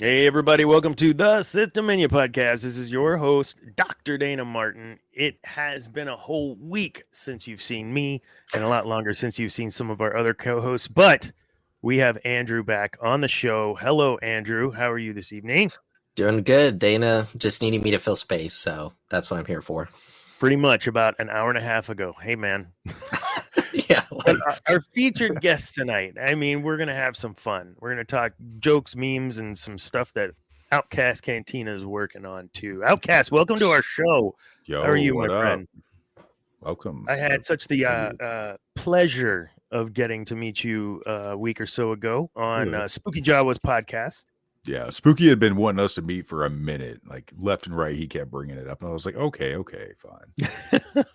Hey, everybody, welcome to the Sith Dominion podcast. This is your host, Dr. Dana Martin. It has been a whole week since you've seen me, and a lot longer since you've seen some of our other co-hosts, but we have Andrew back on the show. Hello, Andrew. How are you this evening? Doing good. Dana just needed me to fill space, so that's what I'm here for. Pretty much about an hour and a half ago. Hey, man. Yeah. But our featured guest tonight, I mean, we're going to have some fun. We're going to talk jokes, memes, and some stuff that Outcast Cantina is working on too. Outcast, welcome to our show. Yo, how are you, what my up? friend? Welcome. I had such the pleasure of getting to meet you a week or so ago on Spooky Jawa's podcast. Yeah, Spooky had been wanting us to meet for a minute, like left and right. He kept bringing it up, and I was like, okay, fine.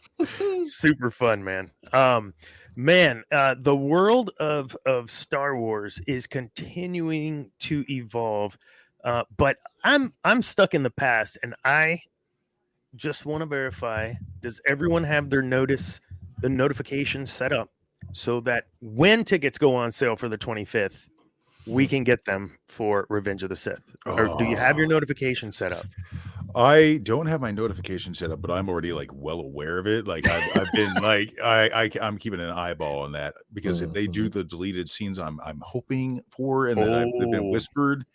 Super fun, man. The world of Star Wars is continuing to evolve, but I'm stuck in the past, and I just want to verify: does everyone have their notifications set up so that when tickets go on sale for the 25th, we can get them for Revenge of the Sith? Or do you have your notification set up? I don't have my notification set up, but I'm already like well aware of it. Like I've been like I'm keeping an eyeball on that because if they do the deleted scenes, I'm hoping for, and then I've been whispered.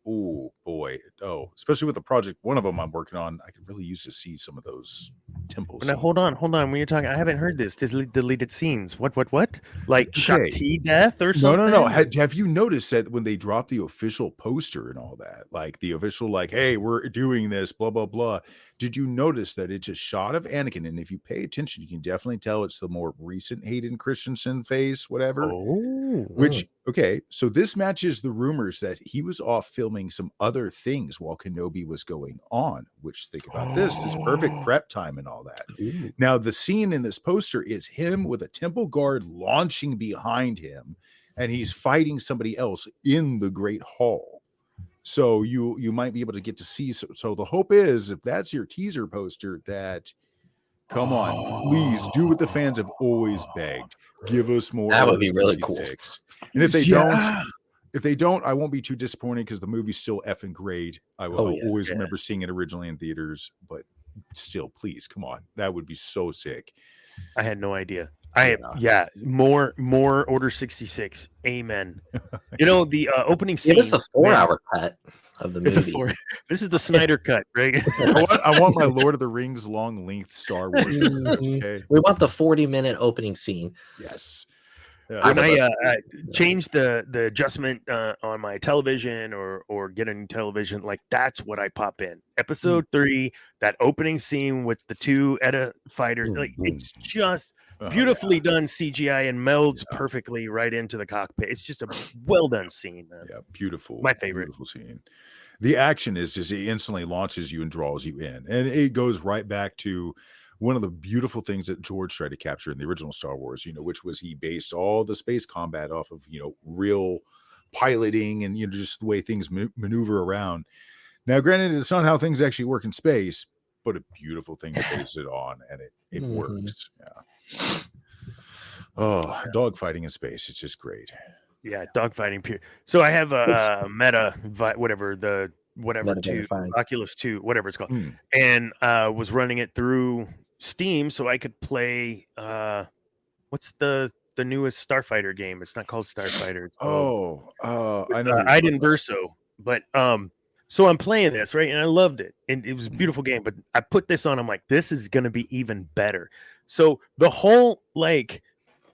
Oh boy! Oh, especially with the project, one of them I'm working on, I could really use to see some of those temples. Now hold on. When you're talking, I haven't heard this. Deleted scenes. What? Like Shakti death or something? No. Have you noticed that when they drop the official poster and all that, like the official, like, hey, we're doing this, blah blah blah. Did you notice that it's a shot of Anakin, and if you pay attention, you can definitely tell it's the more recent Hayden Christensen face, whatever. Okay, so this matches the rumors that he was off filming some other things while Kenobi was going on, which, think about this perfect prep time and all that. Ooh. Now, the scene in this poster is him with a temple guard launching behind him, and he's fighting somebody else in the Great Hall. So you might be able to get to see. So the hope is, if that's your teaser poster, that come on, please do what the fans have always begged. Give us more. That would be really cool. And if they don't, I won't be too disappointed because the movie's still effing great. I will always remember seeing it originally in theaters, but still, please, come on. That would be so sick. I had no idea. More Order 66. Amen. You know, the opening scene. Give us a 4-hour cut of the movie. This is the Snyder cut, right? I want my Lord of the Rings long length Star Wars. Okay. We want the 40-minute opening scene. Yes. When I change the adjustment on my television or get a new television, like that's what I pop in. Episode 3, that opening scene with the two Edda fighters, like it's just beautifully done CGI and melds perfectly right into the cockpit. It's just a well done scene, man. Yeah, beautiful. My favorite. Beautiful scene. The action is just, it instantly launches you and draws you in, and it goes right back to one of the beautiful things that George tried to capture in the original Star Wars, which was he based all the space combat off of, real piloting and, just the way things maneuver around. Now, granted, it's not how things actually work in space, but a beautiful thing to base it on, and it works. Yeah. Oh, dogfighting in space. It's just great. Yeah, dogfighting. So I have a Meta, whatever 2, Oculus 2, whatever it's called, and was running it through Steam so I could play what's the newest Starfighter game? It's not called Starfighter. It's called I know Iden Verso. But so I'm playing this, right? And I loved it. And it was a beautiful game, but I put this on, I'm like, this is gonna be even better. So the whole, like,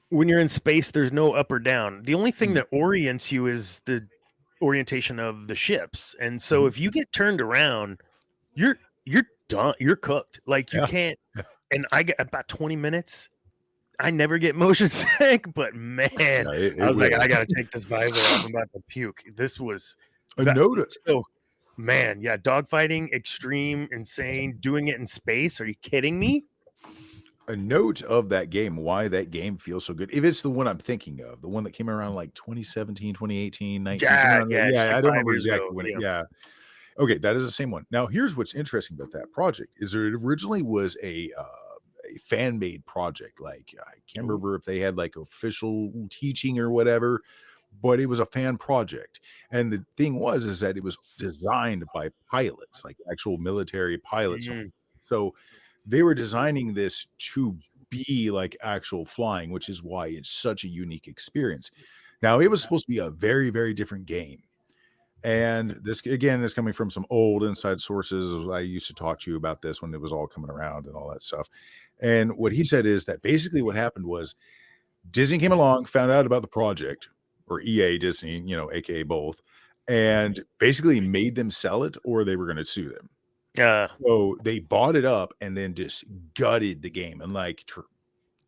when you're in space, there's no up or down. The only thing that orients you is the orientation of the ships. And so if you get turned around, you're done. You're cooked. Like you can't. And I get about 20 minutes. I never get motion sick, but man, I was like, I got to take this visor off. I'm about to puke. This was dogfighting, extreme, insane, doing it in space. Are you kidding me? A note of that game, why that game feels so good. If it's the one I'm thinking of, the one that came around like 2017, 2018, 19. I don't remember exactly when. Okay, that is the same one. Now, here's what's interesting about that project is that it originally was a fan-made project. Like, I can't remember if they had like official teaching or whatever, but it was a fan project. And the thing is that it was designed by pilots, like actual military pilots. Mm. So they were designing this to be like actual flying, which is why it's such a unique experience. Now, it was supposed to be a very, very different game. And this, again, is coming from some old inside sources. I used to talk to you about this when it was all coming around and all that stuff. And what he said is that basically what happened was Disney came along, found out about the project, or EA Disney, aka both, and basically made them sell it or they were going to sue them. So they bought it up and then just gutted the game and like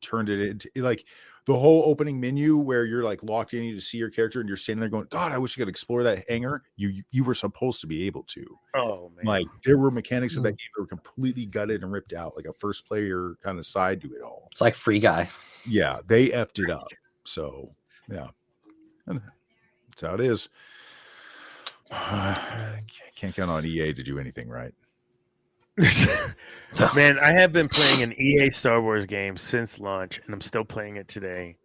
turned it into like the whole opening menu where you're like locked in, you see your character and you're standing there going, God, I wish I could explore that hangar. You were supposed to be able to. Oh man. Like there were mechanics of that game that were completely gutted and ripped out, like a first player kind of side to it all. It's like Free Guy. Yeah, they effed it up. So yeah. And that's how it is. Can't count on EA to do anything right. Man, I have been playing an EA Star Wars game since launch, and I'm still playing it today.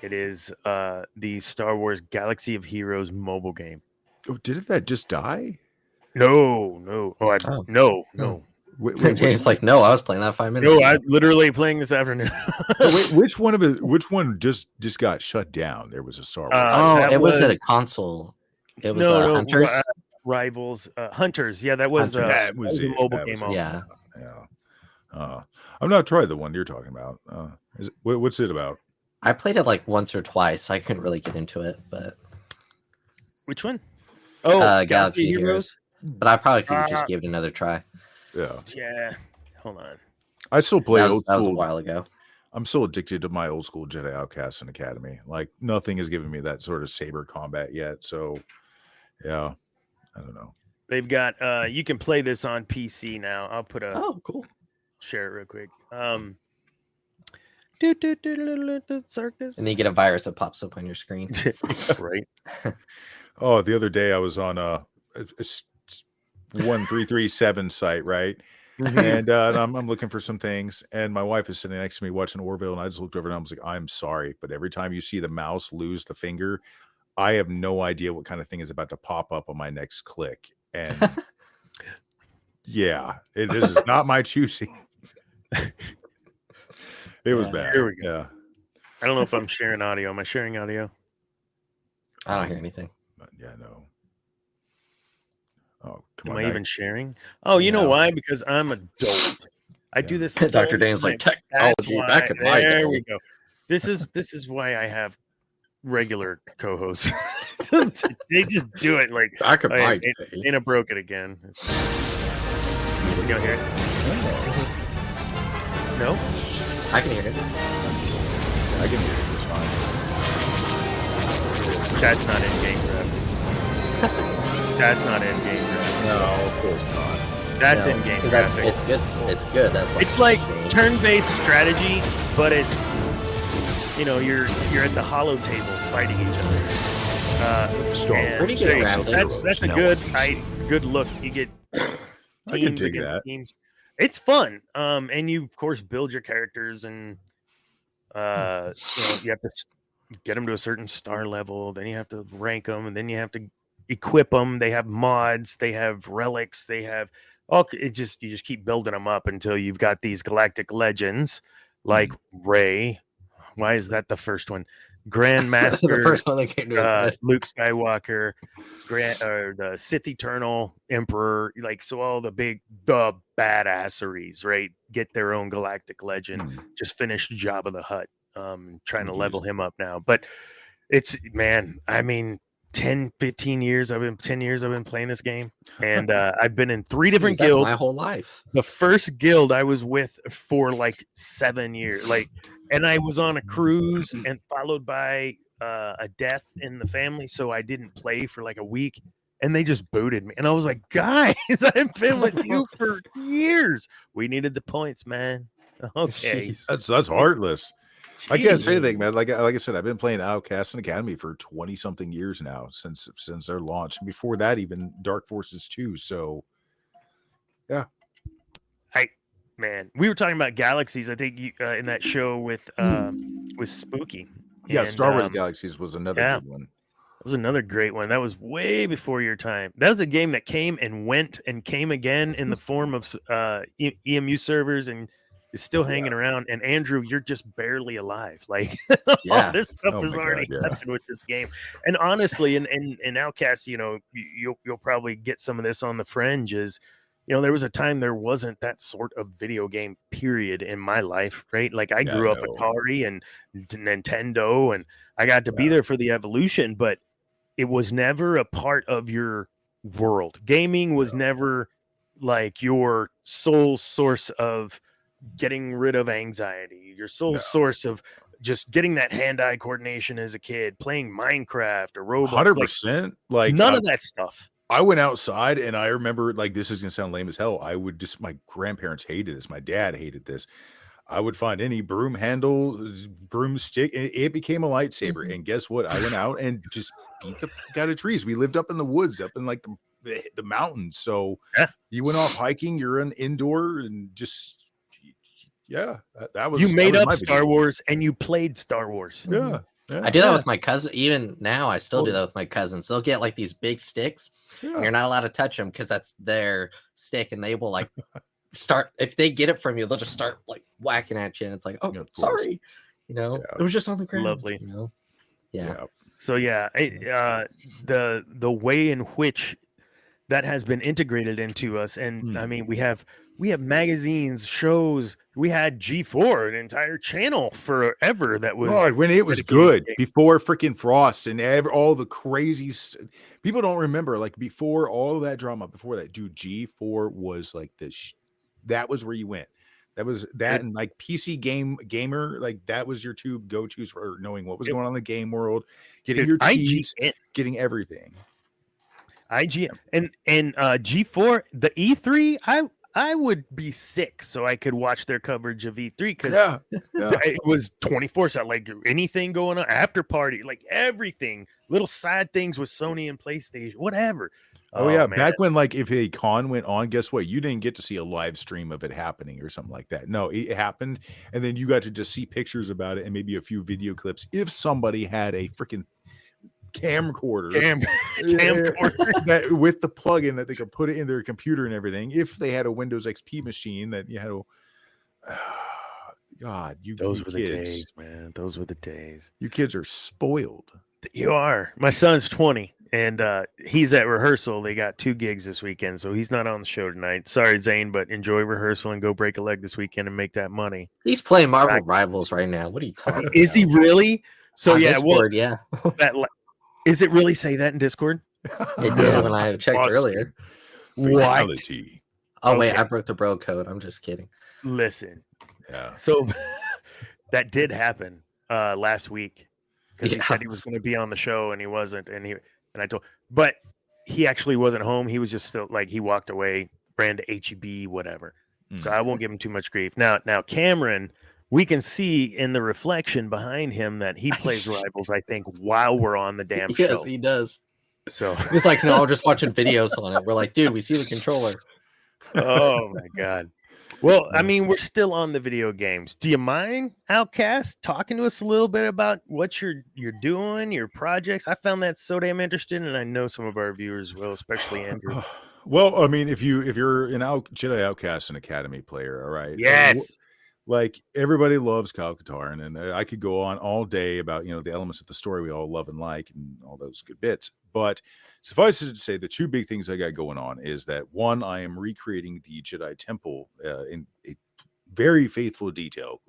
It is the Star Wars Galaxy of Heroes mobile game. Oh, didn't that just die? No. No. Wait, It's like, no, I was playing that 5 minutes No, ago. I'm literally playing this afternoon. wait, which one just got shut down? There was a Star Wars. It was at a console. It was Hunters. Rivals, Hunters. Yeah, that was that was a it. mobile That was game. it. Yeah. I've not tried the one you're talking about. What's it about? I played it like once or twice. I couldn't really get into it, but Which one? Oh, Galaxy Heroes. But I probably could just give it another try. Yeah. Hold on. I still play That old was a school. while ago. I'm still addicted to my old school Jedi Outcast and Academy. Like nothing has given me that sort of saber combat yet. So yeah, I don't know. They've got you can play this on PC now. I'll put a Cool. share it real quick. Circus. And then you get a virus that pops up on your screen. Right. Oh, the other day I was on it's 1337 site, right? And I'm looking for some things, and my wife is sitting next to me watching Orville, and I just looked over and I was like, I'm sorry, but every time you see the mouse lose the finger, I have no idea what kind of thing is about to pop up on my next click. And yeah, this is not my choosing. It was bad. Here we go. Yeah. I don't know if I'm sharing audio. Am I sharing audio? I don't hear anything. But yeah, no. Oh, come Am on. I even sharing? Oh, you know why? Because I'm adult. I do this. all Dr. the Dane's like, time. technology That's back in why- my day. There we go. This is why I have regular co-hosts. They just do it like Back in my hey, day. Dana broke it again. You don't hear it? No? I can hear it. I can hear it just fine. That's not in-game graphics. That's not in-game graphics. No, of course not. That's No, in-game 'cause graphics. It's good. That's It's like turn-based strategy, but it's you're at the hollow tables fighting each other. Pretty good graphics. That's a good look. You get I can teams dig against that. teams. It's fun. And you of course build your characters, and you have to get them to a certain star level. Then you have to rank them, and then you have to equip them. They have mods. They have relics. They have you just keep building them up until you've got these galactic legends like Rey. Why is that the first one? Grandmaster, the first one that came to his head. Luke Skywalker, the Sith Eternal Emperor, like so all the badasseries, right? Get their own galactic legend. Just finished Jabba the Hutt, trying to level him up now. But it's 10 years I've been playing this game, and I've been in 3 different That's guilds my whole life. The first guild I was with for like 7 years, and I was on a cruise and followed by a death in the family, so I didn't play for like a week, and they just booted me, and I was like, guys, I've been with you for years. We needed the points, man. Okay. That's heartless. I can't say anything, man. Like I said, I've been playing Outcast and Academy for 20 something years now since their launch. And before that, even Dark Forces 2. So, yeah. Man, we were talking about galaxies. I think in that show with Spooky. Yeah, And, Star Wars Galaxies was another good one. That was another great one. That was way before your time. That was a game that came and went and came again in the form of EMU servers and is still hanging around. And Andrew, you're just barely alive. Like all Yeah. this stuff Oh is my already God, yeah. happened with this game. And honestly, in Outcast, you know, you'll probably get some of this on the fringe. Is you know, there was a time there wasn't that sort of video game period in my life, right? Like I Yeah, grew up no. Atari and Nintendo, and I got to be there for the evolution, but it was never a part of your world. Gaming was never like your sole source of getting rid of anxiety, your sole source of just getting that hand-eye coordination as a kid, playing Minecraft or Roblox. Like 100%. Like none of that stuff. I went outside and I remember, like, this is gonna sound lame as hell. I would just, my grandparents hated this. My dad hated this. I would find any broom handle, broomstick, and it became a lightsaber. And guess what? I went out and just beat the fuck out of trees. We lived up in the woods, up in like the mountains. So you went off hiking, you're an indoor and just, that was, you made was up my Star video. Wars and you played Star Wars. Yeah. I do that with my cousin. Even now, I still do that with my cousins. They'll get like these big sticks. And you're not allowed to touch them because that's their stick, and they will like start. If they get it from you, they'll just start like whacking at you, and it's like, oh, sorry, you know, it was just on the ground. Lovely, you know, yeah. So the way in which that has been integrated into us, and I mean, we have magazines, shows. We had G4, an entire channel forever that was when it was good before freaking Frost and all the crazy people don't remember, like, before all of that drama, before that, dude, G4 was like this. That was where you went. That was that, and like PC gamer, like that was your two go-tos for knowing what was going on in the game world, getting your cheats, getting everything. IGN and G4, the E3, I would be sick so I could watch their coverage of E3 because it was 24/7, like anything going on, after party, like everything, little side things with Sony and PlayStation, whatever. Oh yeah, man. Back when, like, if a con went on, guess what? You didn't get to see a live stream of it happening or something like that. No, it happened, and then you got to just see pictures about it and maybe a few video clips if somebody had a freaking camcorder that with the plug-in that they could put it in their computer and everything. If they had a Windows XP machine that you had to, those were the days, man. Those were the days. You kids are spoiled. You are. My son's 20 and he's at rehearsal. They got 2 gigs this weekend, so he's not on the show tonight. Sorry, Zane, but enjoy rehearsal and go break a leg this weekend and make that money. He's playing Marvel Rivals right now. What are you talking about? Is he really? So Discord, is it really say that in Discord? It did when I checked earlier. Fatality. Oh, wait, I broke the bro code. I'm just kidding. Listen. Yeah. So that did happen last week because he said he was going to be on the show and he wasn't. And I told, but he actually wasn't home. He was just still like, he walked away, ran to HEB, whatever. So I won't give him too much grief. Now Cameron, we can see in the reflection behind him that he plays Rivals, I think, while we're on the damn show. Yes, he does. So it's like, no, we're just watching videos on it. We're like, dude, we see the controller. Oh my God. Well, I mean, we're still on the video games. Do you mind, Outcast, talking to us a little bit about what you're doing, your projects? I found that so damn interesting, and I know some of our viewers will, especially Andrew. Well, I mean, if you're an Jedi Outcast and Academy player, all right? Yes. Like, everybody loves Kyle Katarn, and I could go on all day about, the elements of the story we all love and like and all those good bits. But suffice it to say, the 2 big things I got going on is that, one, I am recreating the Jedi Temple in a very faithful detail.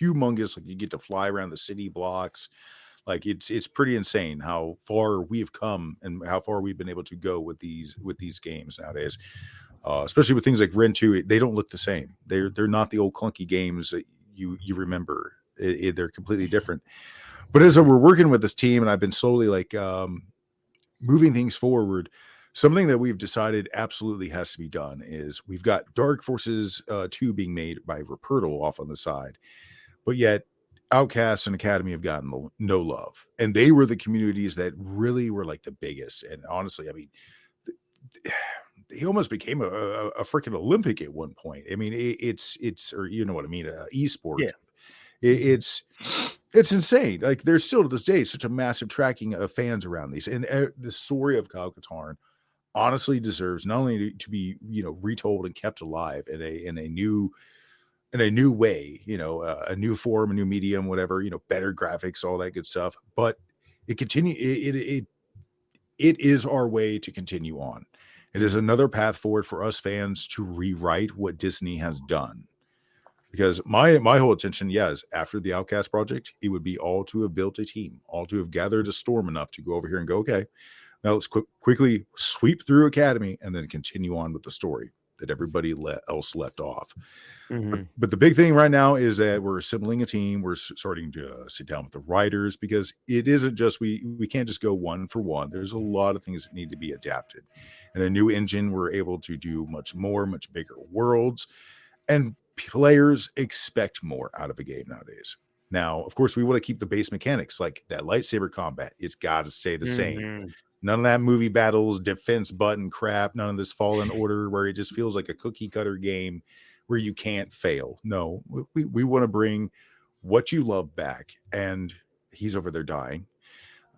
Humongous, like you get to fly around the city blocks. Like it's pretty insane how far we've come and how far we've been able to go with these games nowadays. Especially with things like Ren 2, they don't look the same. They're not the old clunky games that you remember. They're completely different. But as we're working with this team, and I've been slowly like moving things forward, something that we've decided absolutely has to be done is we've got Dark Forces 2 being made by Rupertal off on the side, but yet Outcast and Academy have gotten no love, and they were the communities that really were like the biggest. And honestly, I mean, he almost became a freaking Olympic at one point. I mean, it's or you know what I mean, esport. Yeah. It's It's insane. Like there's still to this day such a massive tracking of fans around these, and the story of Kyle Katarn honestly deserves not only to be retold and kept alive in a new way, a new form, a new medium, whatever, better graphics, all that good stuff. But it is our way to continue on. It is another path forward for us fans to rewrite what Disney has done. Because my whole intention, yes, after the Outcast project, it would be all to have built a team, all to have gathered a storm enough to go over here and go, okay, now let's quickly sweep through Academy and then continue on with the story that everybody else left off. Mm-hmm. But the big thing right now is that we're assembling a team. We're starting to sit down with the writers, because it isn't just we can't just go one for one. There's a lot of things that need to be adapted. And a new engine, we're able to do much more, much bigger worlds. And players expect more out of a game nowadays. Now, of course, we want to keep the base mechanics, like that lightsaber combat. It's got to stay the same. None of that movie battles, defense button crap. None of this Fallen Order where it just feels like a cookie cutter game where you can't fail. No, we want to bring what you love back. And he's over there dying.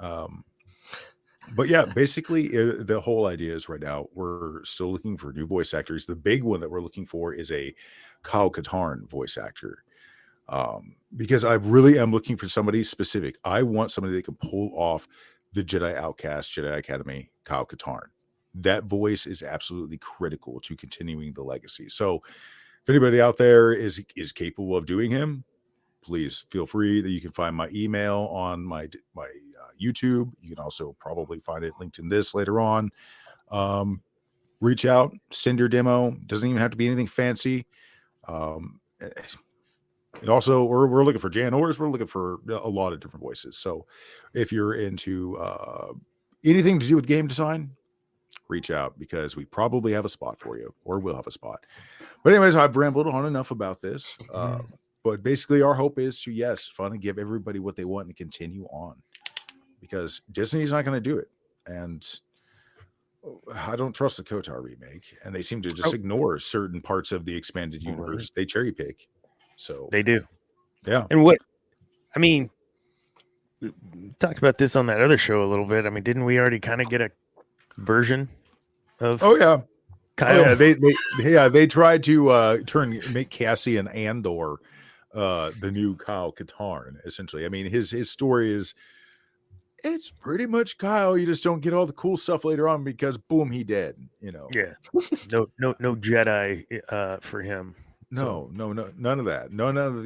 But yeah, basically the whole idea is right now we're still looking for new voice actors. The big one that we're looking for is a Kyle Katarn voice actor. Because I really am looking for somebody specific. I want somebody that can pull off the Jedi Outcast, Jedi Academy, Kyle Katarn. That voice is absolutely critical to continuing the legacy. So if anybody out there is capable of doing him, please feel free. That you can find my email on my YouTube. You can also probably find it linked in this later on. Reach out, send your demo. Doesn't even have to be anything fancy. And also, we're looking for Jan Ors. We're looking for a lot of different voices. So if you're into anything to do with game design, reach out, because we probably have a spot for you, or we'll have a spot. But anyways, I've rambled on enough about this. But basically our hope is to, yes, fun and give everybody what they want and continue on, because Disney's not going to do it. And I don't trust the KOTOR remake, and they seem to just ignore certain parts of the expanded universe. They cherry pick. So they do. Yeah. And we talked about this on that other show a little bit. I mean, didn't we already kind of get a version of Kyle? Oh, yeah, they tried to make Cassian Andor the new Kyle Katarn, essentially. I mean, his story is, it's pretty much Kyle. You just don't get all the cool stuff later on because boom, he dead. Yeah. No Jedi for him. No, none of that. None of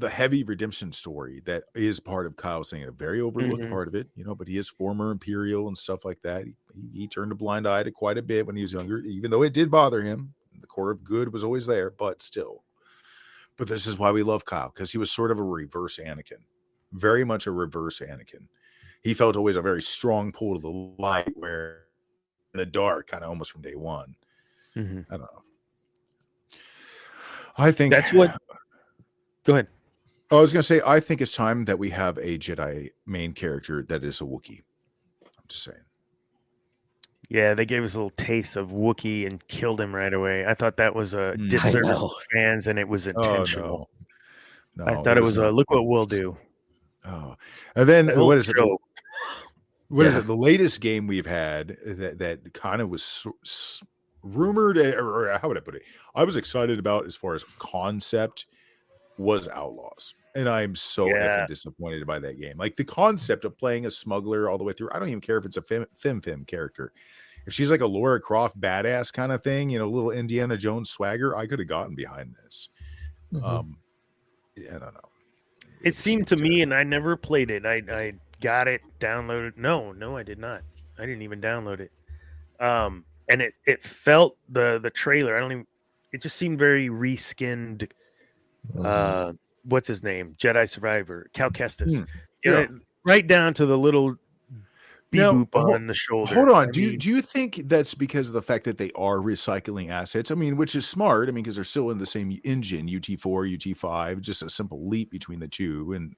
the heavy redemption story that is part of Kyle's thing. A very overlooked part of it, but he is former Imperial and stuff like that. He turned a blind eye to quite a bit when he was younger, even though it did bother him. The core of good was always there, but still. But this is why we love Kyle, because he was sort of a reverse Anakin. Very much a reverse Anakin. He felt always a very strong pull to the light, where in the dark, kind of almost from day one. I don't know. I think that's what. Go ahead. I was going to say, I think it's time that we have a Jedi main character that is a Wookiee. I'm just saying. Yeah, they gave us a little taste of Wookiee and killed him right away. I thought that was a disservice to fans, and it was intentional. No, I thought it was a look what we'll do. Oh, and then what is it? What is it? The latest game we've had that kind of was rumored, or how would I put it? I was excited about as far as concept was Outlaws, and I'm so effing disappointed by that game. Like the concept of playing a smuggler all the way through. I don't even care if it's a fem character. If she's like a Laura Croft badass kind of thing, little Indiana Jones swagger, I could have gotten behind this. I don't know. It seemed to me, and I never played it. I got it downloaded. No, I did not. I didn't even download it. And it felt the trailer. It just seemed very reskinned. What's his name? Jedi Survivor, Cal Kestis. Right down to the little boop on the shoulder. Hold on. Do you think that's because of the fact that they are recycling assets? I mean, which is smart. I mean, because they're still in the same engine, UT4, UT5, just a simple leap between the two. And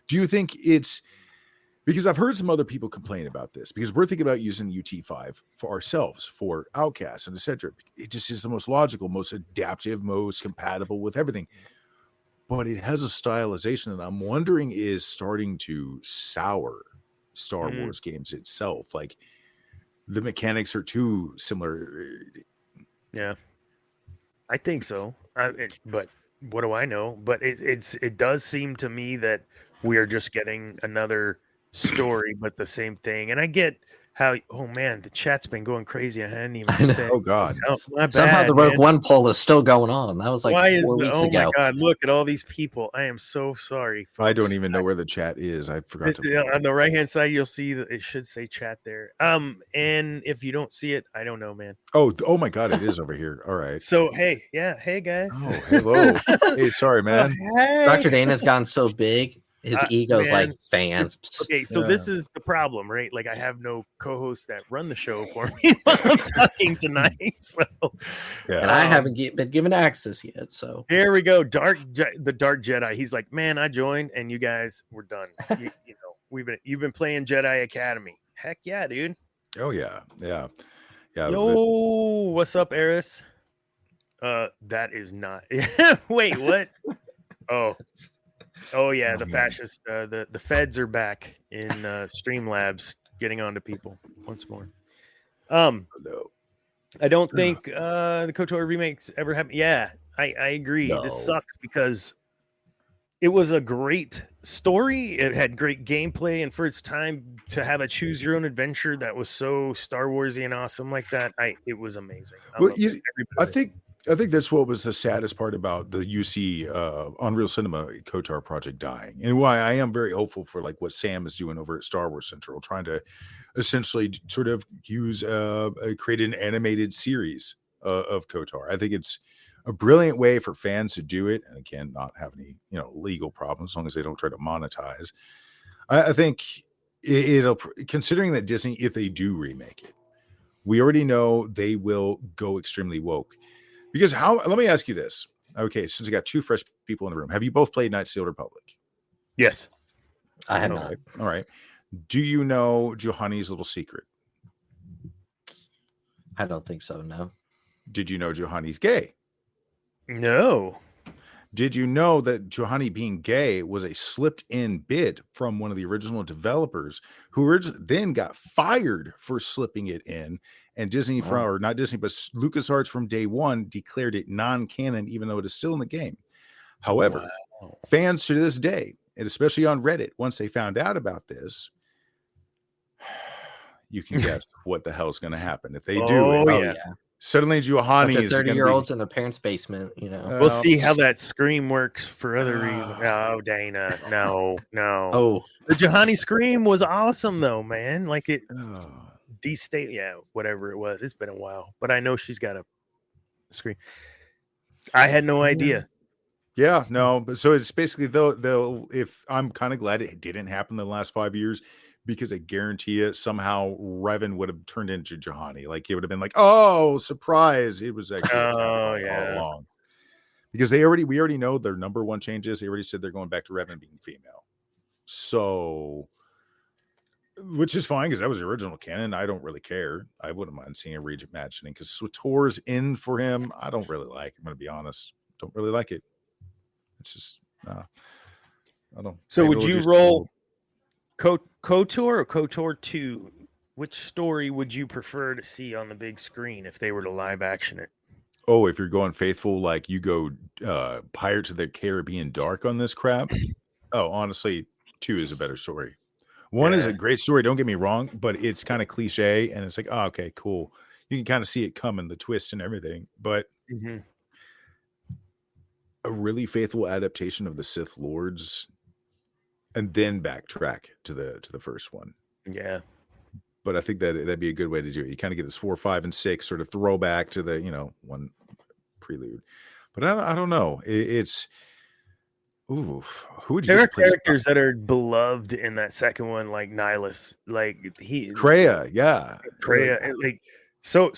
do you think it's because I've heard some other people complain about this, because we're thinking about using UT5 for ourselves, for Outcast and etc. It just is the most logical, most adaptive, most compatible with everything. but it has a stylization that I'm wondering is starting to sour Star Wars games itself. Like the mechanics are too similar. Yeah, I think so. But what do I know? But it does seem to me that we are just getting another story, but the same thing. And I get how. Oh man, the chat's been going crazy. I hadn't even said. Oh God! Oh, my bad, Somehow the Rogue man. One poll is still going on. That was like Why is 4 the? weeks Oh ago. my God! Look at all these people. I am so sorry, folks. I don't even know where the chat is. I forgot on the right hand side. You'll see that it should say chat there. And if you don't see it, I don't know, man. Oh my God! It is over here. All right. So hey, hey guys. Oh, hello. Hey, sorry, man. Hey. Dr. Dana's gotten so big, his ego's man. like fans. Okay, so this is the problem, right? Like I have no co-hosts that run the show for me while I'm talking tonight. So And I haven't been given access yet. So there we go. The Dark Jedi. He's like, man, I joined, and you guys were done. You know, you've been playing Jedi Academy. Heck yeah, dude. Oh yeah. Yo, what's up, Eris? That is not. Wait, what? Oh yeah, the fascist. The feds are back in Streamlabs, getting on to people once more. I don't think the KOTOR remakes ever happened. Yeah, I agree. No. This sucks because it was a great story. It had great gameplay, and for its time to have a choose your own adventure that was so Star Warsy and awesome like that, it was amazing. I think that's what was the saddest part about the UC Unreal Cinema KOTOR project dying, and why I am very hopeful for like what Sam is doing over at Star Wars Central, trying to essentially sort of use create an animated series of KOTOR. I think it's a brilliant way for fans to do it, and again, not have any legal problems as long as they don't try to monetize. I think it'll, considering that Disney, if they do remake it, we already know they will go extremely woke. Because let me ask you this. Okay, since I got two fresh people in the room, have you both played Knights of the Old Republic? Yes. I have not. All right. Do you know Juhani's little secret? I don't think so, no. Did you know Juhani's gay? No. Did you know that Juhani being gay was a slipped-in bid from one of the original developers who then got fired for slipping it in? And Disney, or not Disney, but LucasArts from day one declared it non-canon, even though it is still in the game. However, fans to this day, and especially on Reddit, once they found out about this, you can guess what the hell's going to happen if they do. Yeah. Suddenly, Juhani is 30-year-olds in their parents' basement. We'll see how that scream works for other reasons. Oh, Dana, no. Oh, the Juhani scream was awesome, though, man. Like it. D-State, whatever it was. It's been a while, but I know she's got a screen. I had no idea. Yeah, no, but so it's basically they'll if I'm kind of glad it didn't happen in the last 5 years, because I guarantee you somehow Revan would have turned into Juhani. Like it would have been like, oh, surprise, it was actually all along. Because we already know their number one changes. They already said they're going back to Revan being female. So, which is fine because that was the original canon. I don't really care. I wouldn't mind seeing a reimagining because SWTOR's in for him. I don't really like. I'm going to be honest. Don't really like it. It's just I don't. So would you roll KOTOR or KOTOR 2? Which story would you prefer to see on the big screen if they were to live action it? Oh, if you're going faithful, like you go Pirates of the Caribbean dark on this crap. Oh, honestly, 2 is a better story. 1 is a great story, don't get me wrong, but it's kind of cliche and it's like, oh, okay, cool. You can kind of see it coming, the twist and everything. But a really faithful adaptation of the Sith Lords and then backtrack to the first one. Yeah. But I think that'd be a good way to do it. You kind of get this 4, 5, and 6 sort of throwback to the, one prelude. But I don't know. It's who would you? There are characters that are beloved in that second one, like Nihilus, like Kreia, Kreia, like so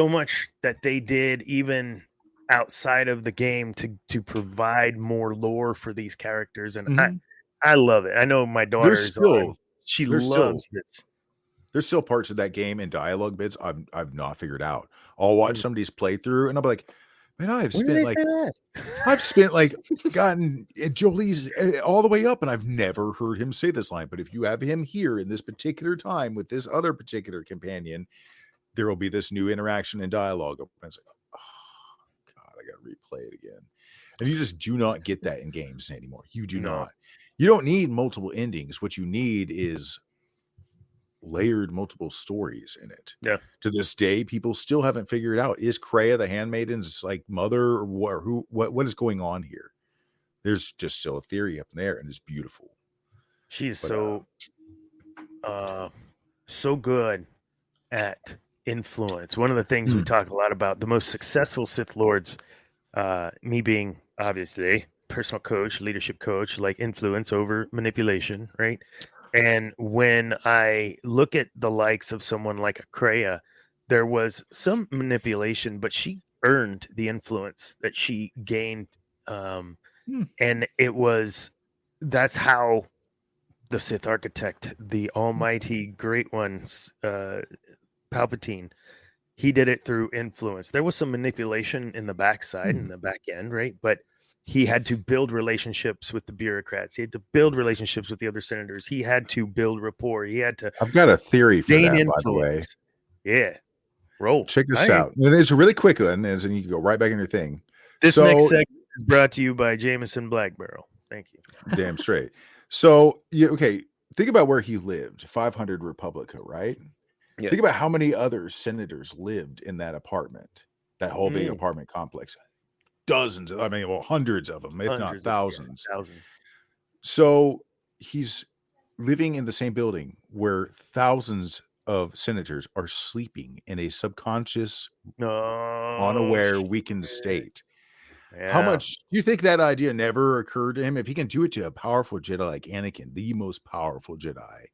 much that they did even outside of the game to provide more lore for these characters, and I love it. I know my daughter's she loves it. There's still parts of that game and dialogue bits I've not figured out. I'll watch somebody's playthrough and I'll be like, Man, I've When did spent they say that? gotten Jolie's all the way up, and I've never heard him say this line. But if you have him here in this particular time with this other particular companion, there will be this new interaction and dialogue. And it's like, oh God, I got to replay it again. And you just do not get that in games anymore. You do not. You don't need multiple endings. What you need is layered multiple stories in it. Yeah. To this day, people still haven't figured out, is Kreia the handmaiden's like mother, or what is going on here? There's just still a theory up in there, and it's beautiful. She is so good at influence. One of the things we talk a lot about, the most successful Sith Lords, me being obviously personal coach, leadership coach, like influence over manipulation, right? And when I look at the likes of someone like a Kreia, there was some manipulation, but she earned the influence that she gained. And that's how the Sith architect, the almighty great ones, Palpatine, he did it through influence. There was some manipulation in the backside, in the back end, right? But he had to build relationships with the bureaucrats. He had to build relationships with the other senators. He had to build rapport. He had to. I've got a theory for gain that, influence. by the way. Yeah. Roll. Check this out. And it's a really quick one, and you can go right back in your thing. This next segment is brought to you by Jameson Black Barrel. Thank you. Damn straight. So, okay, think about where he lived, 500 Republica, right? Yeah. Think about how many other senators lived in that apartment, that whole big apartment complex. Dozens, hundreds of them, if not thousands. So he's living in the same building where thousands of senators are sleeping in a subconscious, unaware, weakened state. Yeah. How much do you think that idea never occurred to him? If he can do it to a powerful Jedi like Anakin, the most powerful Jedi,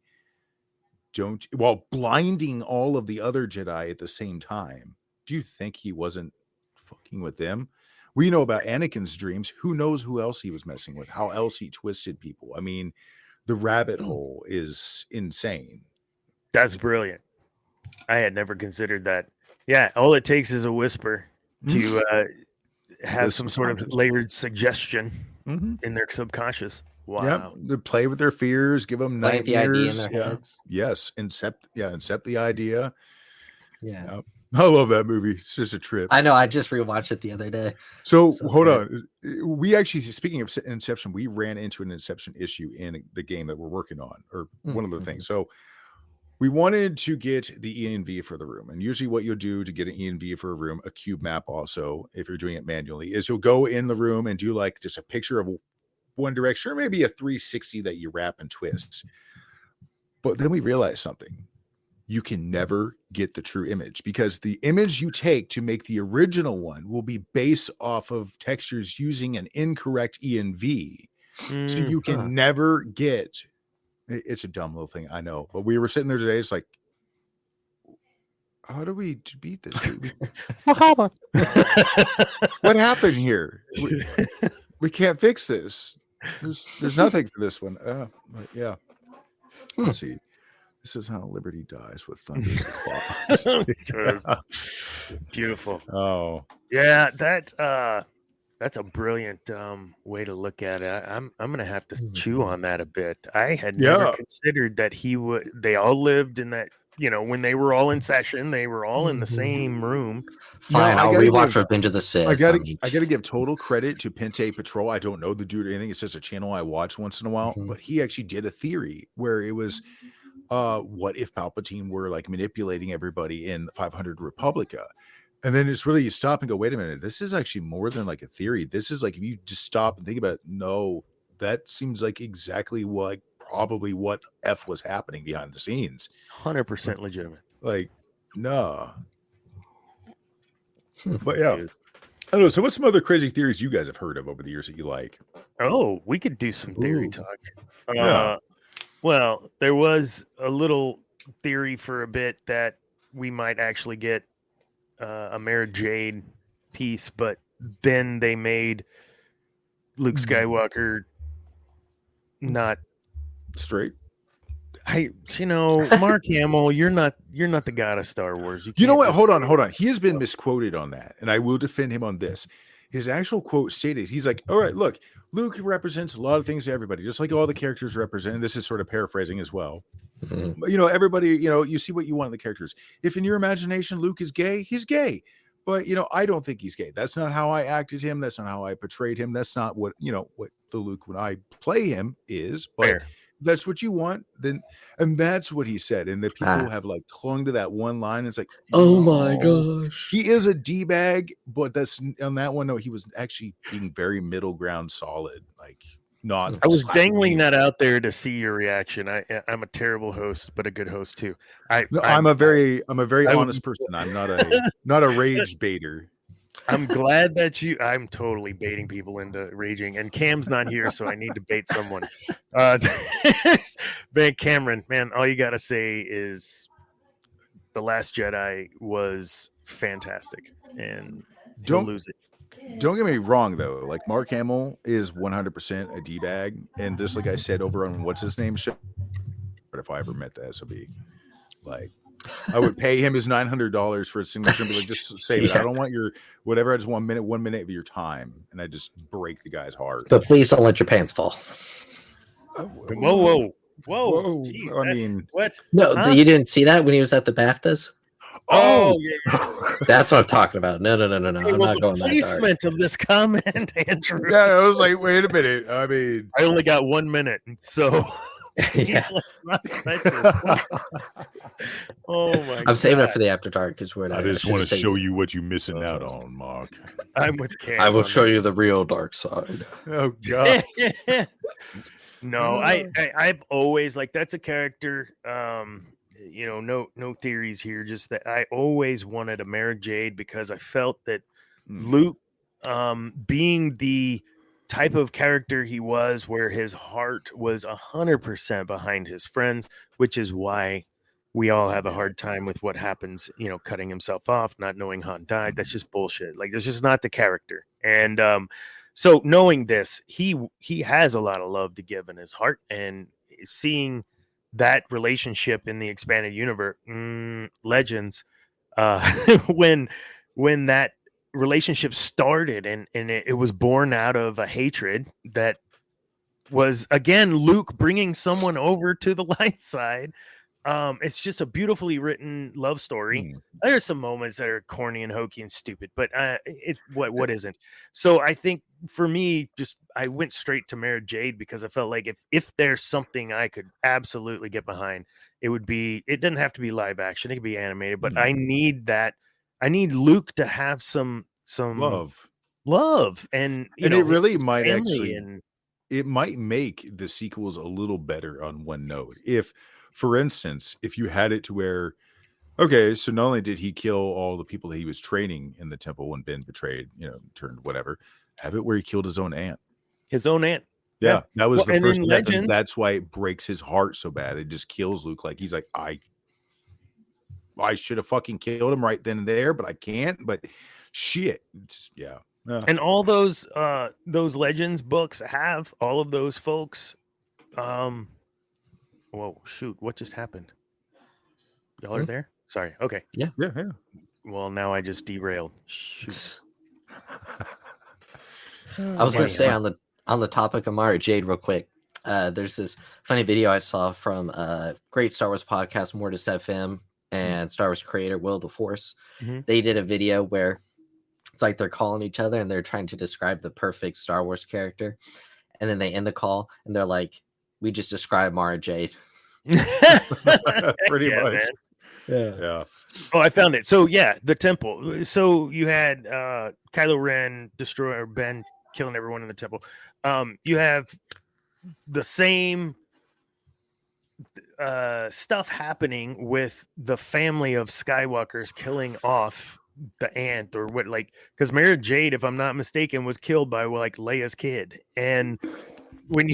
while blinding all of the other Jedi at the same time, do you think he wasn't fucking with them? We know about Anakin's dreams. Who knows who else he was messing with? How else he twisted people? I mean, the rabbit hole is insane. That's brilliant. I had never considered that. Yeah, all it takes is a whisper to have some sort of layered suggestion in their subconscious. Wow. Yeah, to play with their fears, give them nightmares. The idea in their heads. Yes, incept the idea. Yeah. Yep. I love that movie. It's just a trip. I know. I just rewatched it the other day. So hold on. We actually, speaking of Inception, we ran into an Inception issue in the game that we're working on, or one of the things. So we wanted to get the ENV for the room. And usually what you'll do to get an ENV for a room, a cube map also, if you're doing it manually, is you'll go in the room and do like just a picture of one direction, or maybe a 360 that you wrap and twist. But then we realized something. You can never get the true image, because the image you take to make the original one will be based off of textures using an incorrect ENV. So you can never get, it's a dumb little thing, I know, but we were sitting there today. It's like, how do we beat this? What happened here? We can't fix this. There's nothing for this one. But yeah. Let's see. This is how Liberty dies, with thunderous applause. Beautiful. Oh, yeah. That's a brilliant way to look at it. I'm gonna have to chew on that a bit. I had never considered that they all lived in that. When they were all in session, they were all in the same room. Fine, I'll rewatch Revenge of the Sith. I gotta give total credit to Pente Patrol. I don't know the dude or anything. It's just a channel I watch once in a while. But he actually did a theory where it was, what if Palpatine were like manipulating everybody in 500 Republica? And then it's really, you stop and go, wait a minute, this is actually more than like a theory. This is like, if you just stop and think about it, no, that seems like exactly probably what F was happening behind the scenes. 100% legitimate. Like, no. But yeah. I don't know. So what's some other crazy theories you guys have heard of over the years that you like? Oh, we could do some theory talk. Well, there was a little theory for a bit that we might actually get a Mara Jade piece, but then they made Luke Skywalker not straight. Mark Hamill, you're not the god of Star Wars. You know what? Hold on. It. He has been misquoted on that, and I will defend him on this. His actual quote stated, he's like, all right, look, Luke represents a lot of things to everybody, just like all the characters represent. And this is sort of paraphrasing as well. Mhm. But, everybody, you see what you want in the characters. If in your imagination Luke is gay, he's gay. But, I don't think he's gay. That's not how I acted him. That's not how I portrayed him. That's not what, what the Luke when I play him is. But Fair. that's what you want, then, and that's what he said. And the people have like clung to that one line. It's like, oh my gosh, he is a d-bag, but that's on that one. No, he was actually being very middle ground, solid. Like not. I was dangling that out there to see your reaction. I'm a terrible host, but a good host too. I'm a very honest person. I'm not a rage baiter. I'm glad that I'm totally baiting people into raging, and Cam's not here, so I need to bait someone. Man, Cameron, man, all you got to say is The Last Jedi was fantastic, and don't lose it. Don't get me wrong, though. Like, Mark Hamill is 100% a D-bag, and just like I said over on what's his name show, but if I ever met the SOB, like, I would pay him his $900 for a signature and be like, just say it. I don't want your whatever. I just want 1 minute of your time, and I just break the guy's heart. But please don't let your pants fall. Whoa! Jeez, I mean, what? No, you didn't see that when he was at the BAFTAs. Oh, yeah. That's what I'm talking about. No. Hey, I'm not going that far. Placement of this comment, Andrew. Yeah, I was like, wait a minute. I mean, I only got 1 minute, so. Yeah. Oh my God. I'm saving it for the after dark because we're. I just want to show you what you're missing out on, Mark. I'm with Cam. I will show you the real dark side. Oh God. No, I've always like that's a character. No theories here. Just that I always wanted a Mara Jade because I felt that Luke, being the type of character he was, where his heart was 100% behind his friends, which is why we all have a hard time with what happens. Cutting himself off, not knowing Han died. That's just bullshit. Like, that's just not the character. And so knowing this, he has a lot of love to give in his heart, and seeing that relationship in the expanded universe, Legends, when that relationship started and it was born out of a hatred that was, again, Luke bringing someone over to the light side. It's just a beautifully written love story. There's some moments that are corny and hokey and stupid, but what isn't? So I think for me, I went straight to Mara Jade because I felt like if there's something I could absolutely get behind, it doesn't have to be live action, it could be animated, but I need that. I need Luke to have some love, and it really might actually. It might make the sequels a little better on one note. If, for instance, if you had it to where, okay, so not only did he kill all the people that he was training in the temple when Ben betrayed, turned whatever, have it where he killed his own aunt. Yeah, that was the first death, and that's why it breaks his heart so bad. It just kills Luke. Like, he's like, I should have fucking killed him right then and there, but I can't. But shit, yeah. And all those Legends books have all of those folks. Whoa, shoot! What just happened? Y'all are there? Sorry. Okay. Yeah. Well, now I just derailed. Shoot. I was going to say on the topic of Mara Jade, real quick. There's this funny video I saw from great Star Wars podcast, Mortis FM, and Star Wars creator Will the Force. They did a video where it's like they're calling each other and they're trying to describe the perfect Star Wars character, and then they end the call and they're like, "We just described Mara Jade." Pretty much. Man. Yeah. Oh, I found it. So yeah, the temple. So you had Kylo Ren destroy Ben killing everyone in the temple. You have the same stuff happening with the family of Skywalkers killing off the aunt, or what, like, because Mara Jade, if I'm not mistaken, was killed by like Leia's kid. And when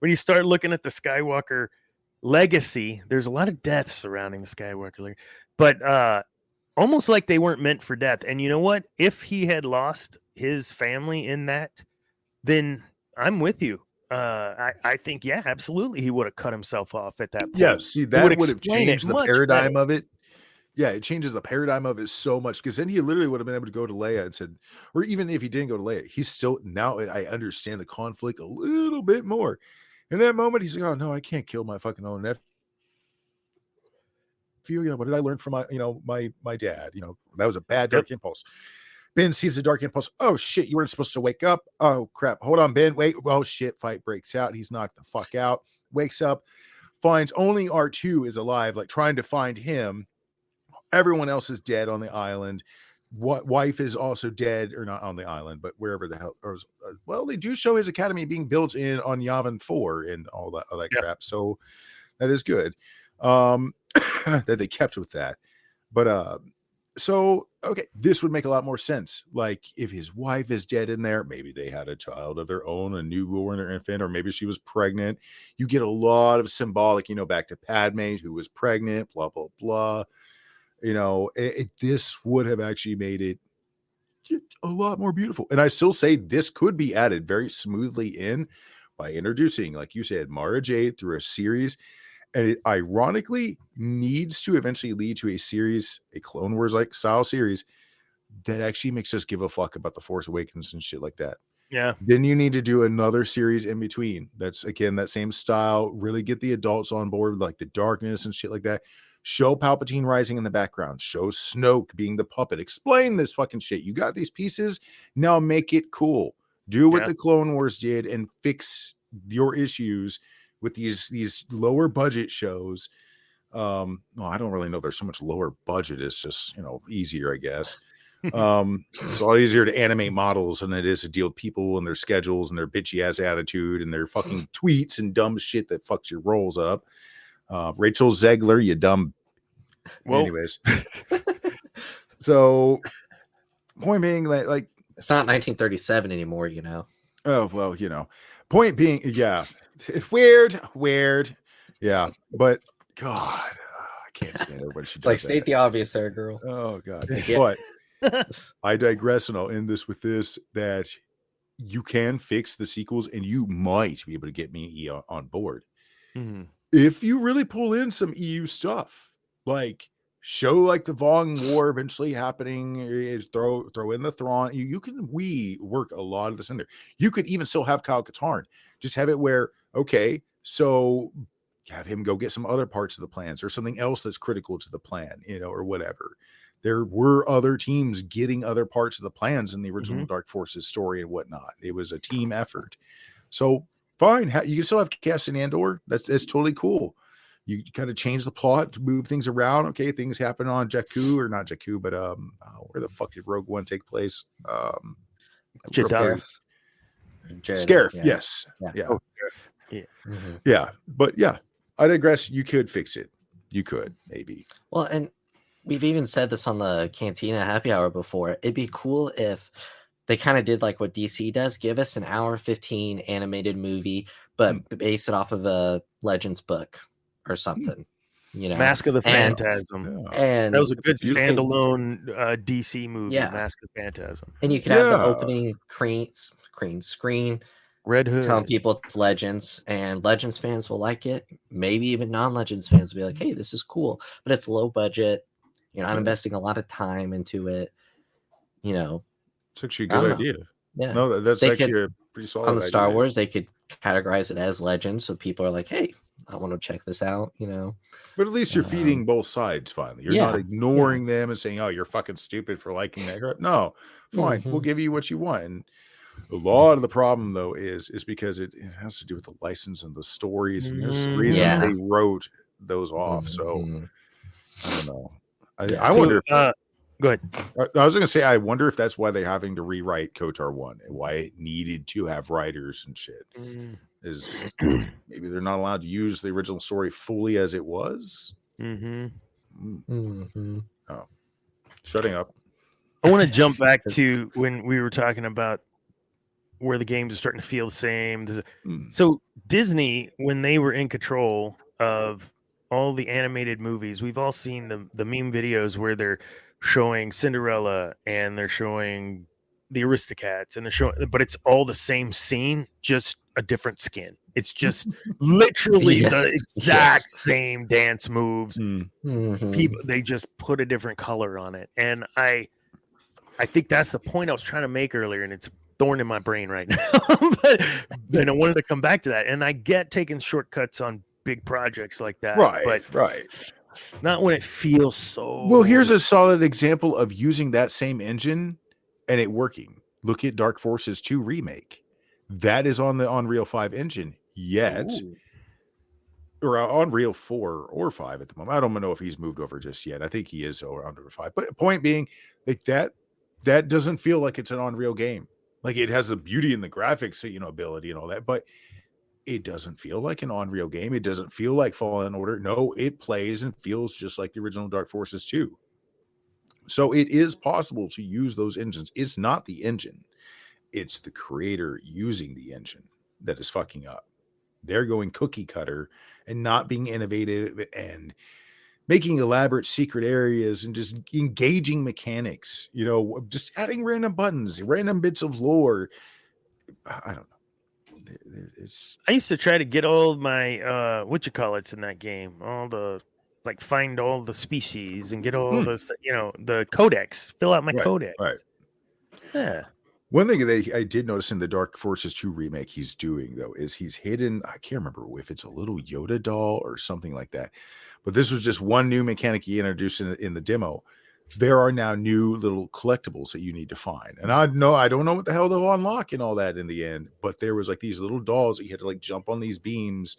you start looking at the Skywalker legacy, there's a lot of deaths surrounding the Skywalker, but almost like they weren't meant for death. And you know what? If he had lost his family in that, then I'm with you. I think, yeah, absolutely, he would have cut himself off at that point. Yeah, see, It that would have explain it changed the much paradigm better. of it. Yeah, it changes the paradigm of it so much because then he literally would have been able to go to Leia and said, or even if he didn't go to Leia, he's still now I understand the conflict a little bit more. In that moment, he's like, "Oh no, I can't kill my fucking own nephew. You know, what did I learn from my dad? You know, that was a bad dark impulse." Ben sees the dark impulse. Oh shit, you weren't supposed to wake up. Oh crap, hold on, Ben. Wait. Oh shit, fight breaks out. He's knocked the fuck out. Wakes up, finds only R2 is alive, like trying to find him. Everyone else is dead on the island. What wife is also dead, or not on the island, but wherever the hell. Well, they do show his academy being built in on Yavin 4 and all that crap. So that is good. That they kept with that. But so okay, this would make a lot more sense. Like if his wife is dead in there, maybe they had a child of their own, a newborn or infant, or maybe she was pregnant. You get a lot of symbolic, back to Padme, who was pregnant, blah blah blah. This would have actually made it a lot more beautiful. And I still say this could be added very smoothly in by introducing, like you said, Mara Jade through a series. And it ironically needs to eventually lead to a series, a Clone Wars like style series that actually makes us give a fuck about the Force Awakens and shit like that. Yeah. Then you need to do another series in between. That's again that same style. Really get the adults on board, like the darkness and shit like that. Show Palpatine rising in the background. Show Snoke being the puppet. Explain this fucking shit. You got these pieces. Now make it cool. Do what the Clone Wars did and fix your issues with these lower budget shows. Well, I don't really know. There's so much lower budget. It's just, easier, I guess. It's a lot easier to animate models than it is to deal with people and their schedules and their bitchy ass attitude and their fucking tweets and dumb shit that fucks your rolls up. Rachel Zegler, you dumb. Whoa. Anyways, so point being, like it's not 1937 anymore, Oh well, point being, yeah, it's weird, yeah, but God, I can't stand it when she. It's like state the obvious, there, girl. Oh God, but I digress, and I'll end this with this: that you can fix the sequels, and you might be able to get me on board. Mm-hmm. If you really pull in some EU stuff, like show like the Vong War eventually happening, is throw in the Thrawn. You can work a lot of this in there. You could even still have Kyle Katarn. Just have it where, okay, so have him go get some other parts of the plans or something else that's critical to the plan, or whatever. There were other teams getting other parts of the plans in the original Dark Forces story and whatnot. It was a team effort. So fine, you can still have Cassian Andor. That's totally cool. You kind of change the plot to move things around. Okay, things happen on Jakku, or not Jakku, but where the fuck did Rogue One take place? Scarif. Scarif, yes. Yeah. Oh, yeah. Mm-hmm. Yeah. But yeah, I digress. You could fix it. You could, maybe. Well, and we've even said this on the Cantina Happy Hour before. It'd be cool if they kind of did like what DC does, give us an hour 15 animated movie, but base it off of a Legends book or something. Mask of the Phantasm. And that was a good standalone DC movie, Mask of the Phantasm. And you could have the opening screen, Red Hood, telling people it's Legends, and Legends fans will like it. Maybe even non-Legends fans will be like, hey, this is cool, but it's low budget. You're not investing a lot of time into it. It's actually a good idea. Yeah. No, that's actually a pretty solid idea. On the Star Wars, they could categorize it as Legends, so people are like, hey, I want to check this out, But at least you're feeding both sides finally. You're not ignoring them and saying, oh, you're fucking stupid for liking that. No, fine. We'll give you what you want. And a lot of the problem, though, is because it has to do with the license and the stories. And there's the reason they wrote those off. So I don't know. I wonder if... Go ahead. I was going to say, I wonder if that's why they're having to rewrite KOTOR 1 and why it needed to have writers and shit. Is maybe they're not allowed to use the original story fully as it was. Oh, shutting up. I want to jump back to when we were talking about where the games are starting to feel the same. So Disney, when they were in control of all the animated movies, we've all seen the meme videos where they're showing Cinderella and they're showing the Aristocats and they're showing, but it's all the same scene, just a different skin. It's just literally Yes, the exact yes. same dance moves. Mhm. People, they just put a different color on it, and I think that's the point I was trying to make earlier, and it's a thorn in my brain right now. But then I wanted to come back to that, and I get taking shortcuts on big projects like that, but Right. not when it feels so. Well, here's a solid example of using that same engine and it working. Look at Dark Forces 2 Remake. That is on the Unreal 5 engine yet. Ooh. Or Unreal 4 or 5 at the moment. I don't know if he's moved over just yet. I think he is over under 5. But point being, like that doesn't feel like it's an Unreal game. Like it has the beauty and the graphics, ability and all that, but it doesn't feel like an Unreal game. It doesn't feel like Fallen Order. No, it plays and feels just like the original Dark Forces 2. So it is possible to use those engines. It's not the engine. It's the creator using the engine that is fucking up. They're going cookie cutter and not being innovative and making elaborate secret areas and just engaging mechanics, just adding random buttons, random bits of lore. I don't know. I used to try to get all my whatchamacallits in that game, all the find all the species and get all the codex, fill out my codex. Right. Yeah. One thing that I did notice in the Dark Forces 2 remake he's doing, though, is he's hidden, I can't remember if it's a little Yoda doll or something like that, but this was just one new mechanic he introduced in the demo. There are now new little collectibles that you need to find. And I don't know what the hell they'll unlock and all that in the end, but there was like these little dolls that you had to like jump on these beams.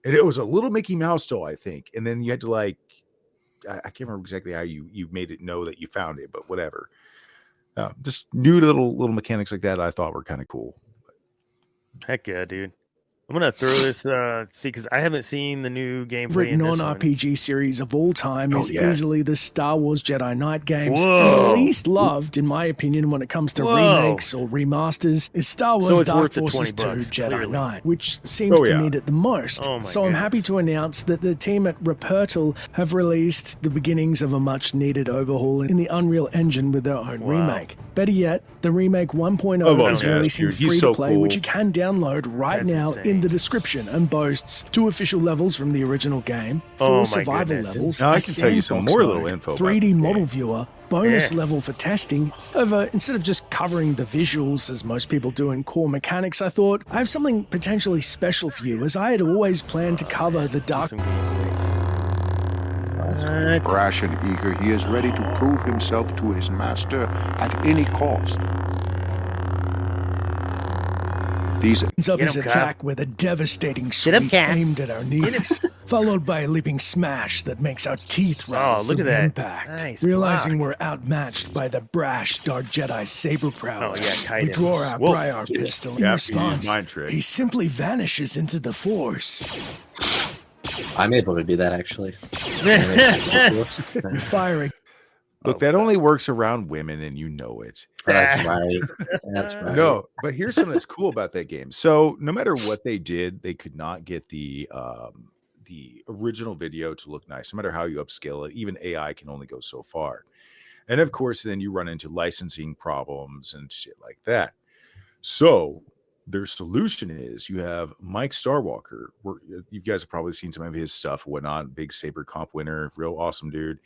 And it was a little Mickey Mouse doll, I think. And then you had to I can't remember exactly how you made it know that you found it, but whatever. Just new little mechanics like that I thought were kind of cool. Heck yeah, dude. I'm gonna throw this see, because I haven't seen the new gameplay. Favorite non-RPG series of all time is yeah. easily the Star Wars Jedi Knight games. And Whoa. the least loved, in my opinion, when it comes to remakes or remasters, is Star Wars it's Dark worth the Forces 2 $20, Jedi clearly. Knight, which seems to need it the most. Oh my so I'm happy to announce that the team at Repertal have released the beginnings of a much-needed overhaul in the Unreal Engine with their own remake. Better yet, the remake 1.0 is releasing free-to-play, which you can download right now in the description, and boasts 2 official levels from the original game, 4 survival levels, now, a I can tell you some sandbox more mode, little info 3D model viewer, bonus level for testing. Instead of just covering the visuals as most people do in core mechanics, I thought I have something potentially special for you, as I had always planned to cover the Dark. Brash and eager, he is ready to prove himself to his master at any cost. These Up his attack with a devastating sweep aimed at our knees, followed by a leaping smash that makes our teeth rattle look from at that. impact. Nice Realizing block. we're outmatched by the brash Dark Jedi saber prowess, we Titans. draw our Whoa. Briar pistol. In Yeah, response, mind trick. he simply vanishes into the Force. I'm able to do that actually. We fire a Look, that only works around women, and you know it. That's right. That's right. No, but here's something that's cool about that game. So no matter what they did, they could not get the original video to look nice. No matter how you upscale it, even AI can only go so far. And of course, then you run into licensing problems and shit like that. So their solution is you have Mike Starwalker. You guys have probably seen some of his stuff, whatnot. Big Saber Comp winner, real awesome dude.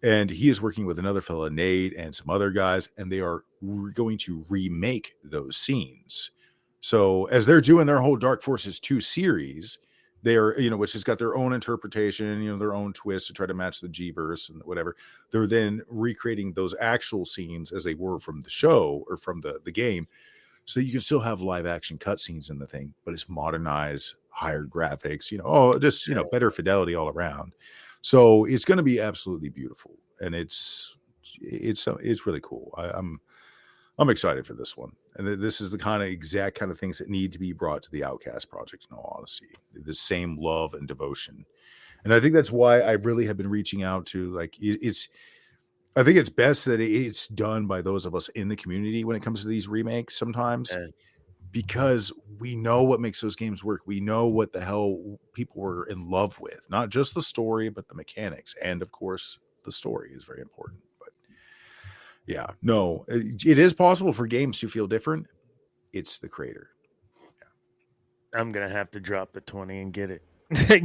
And he is working with another fellow, Nate, and some other guys, and they are going to remake those scenes. So as they're doing their whole Dark Forces 2 series, they are, which has got their own interpretation, their own twist to try to match the G-verse and whatever. They're then recreating those actual scenes as they were from the show or from the game. So you can still have live action cutscenes in the thing, but it's modernized, higher graphics, better fidelity all around. So it's going to be absolutely beautiful, and it's really cool. I'm excited for this one, and this is the exact kind of things that need to be brought to the Outcast project. In all honesty, the same love and devotion, and I think that's why I really have been reaching out to I think it's best that it's done by those of us in the community when it comes to these remakes sometimes. Because we know what makes those games work. We know what the hell people were in love with. Not just the story, but the mechanics. And, of course, the story is very important. But, yeah, no. It is possible for games to feel different. It's the creator. I'm gonna have to drop the 20 and get it.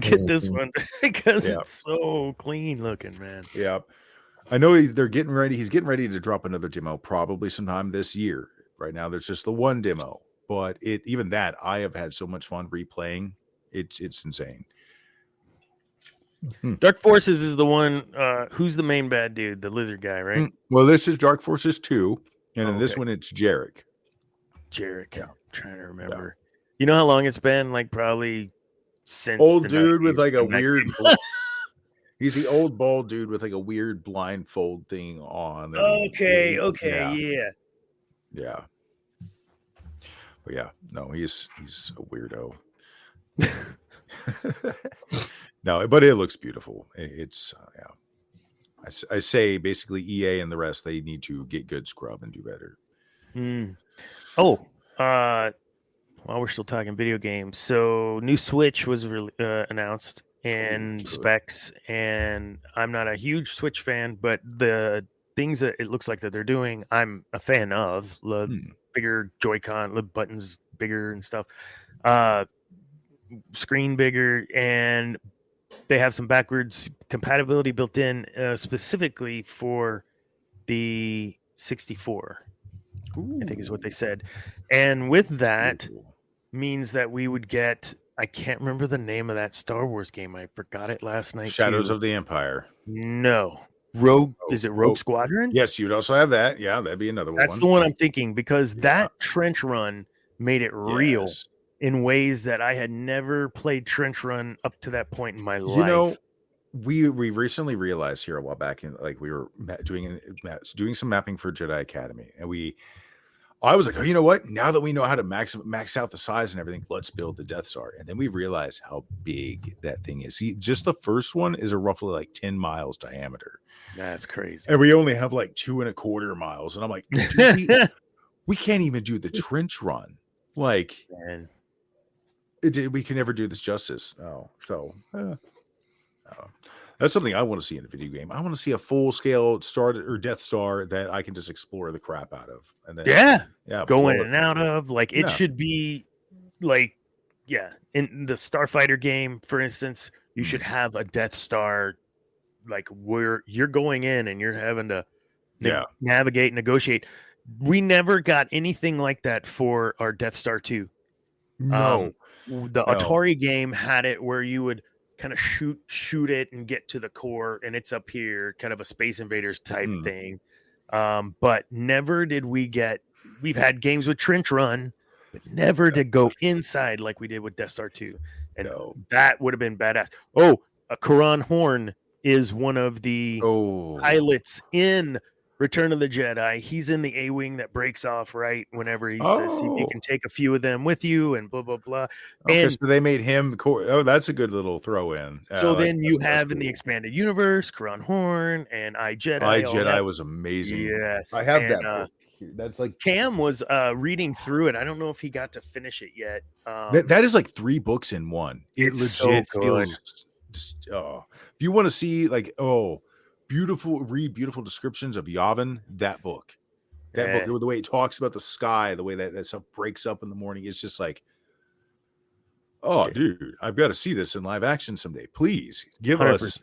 Get this one because Yeah. it's so clean looking, man. Yeah. I know they're getting ready. He's getting ready to drop another demo probably sometime this year. Right now, there's just the one demo, but even that I have had so much fun replaying. It's insane. Dark Forces is the one. Who's the main bad dude? The lizard guy, right? Well, this is Dark Forces 2, and in this okay. one, it's Jarek. Jarek. Yeah. I'm trying to remember. Yeah. You know how long it's been? Like probably since old dude with like a weird. He's the old bald dude with like a weird blindfold thing on. Okay. Yeah. But yeah, no, he's a weirdo. No, but it looks beautiful. It's I say basically EA and the rest, they need to get good scrub and do better. While we're still talking video games, so new Switch was announced and specs, and I'm not a huge Switch fan, but the things that it looks like that they're doing, I'm a fan of. Bigger Joy-Con, the buttons bigger and stuff, screen bigger, and they have some backwards compatibility built in specifically for the 64. I think is what they said. And with that means that we would get, I can't remember the name of that Star Wars game. I forgot it last night. Shadows of the Empire. No. Rogue. Is it Rogue Squadron? Yes, you'd also have that. Yeah, that'd be another one. That's the one I'm thinking, because that trench run made it real in ways that I had never played trench run up to that point in my life. You know, we recently realized here a while back, like we were doing some mapping for Jedi Academy, and I was like, oh, you know what? Now that we know how to max out the size and everything, let's build the Death Star. And then we realized how big that thing is. See, just the first one is a roughly like 10 miles diameter. That's crazy. And we only have like 2.25 miles. And I'm like, dude, we can't even do the trench run. Like, we can never do this justice. That's something I want to see in a video game. I want to see a full-scale Death Star that I can just explore the crap out of. And then, go in and out of. Like, it should be like, in the Starfighter game, for instance, you should have a Death Star, like, where you're going in and you're having to navigate, negotiate. We never got anything like that for our Death Star 2. No. The Atari game had it where you would kind of shoot it and get to the core, and it's up here, kind of a Space Invaders type thing. But never did we've had games with trench run, but never did go inside like we did with Death Star 2. And that would have been badass. Karan Horn is one of the pilots in Return of the Jedi. He's in the A-Wing that breaks off right whenever he says you can take a few of them with you and blah, blah, blah. Okay, so they made him that's a good little throw in. So then you have in the expanded universe, Karan Horn and iJedi. iJedi was amazing. Yes. I have that book. That's like Cam was reading through it. I don't know if he got to finish it yet. That is like 3 books in one. It legit feels if you want to see like beautiful descriptions of Yavin, that book, the way it talks about the sky, the way that stuff breaks up in the morning, it's just like, dude, I've got to see this in live action someday. Please give 100%. us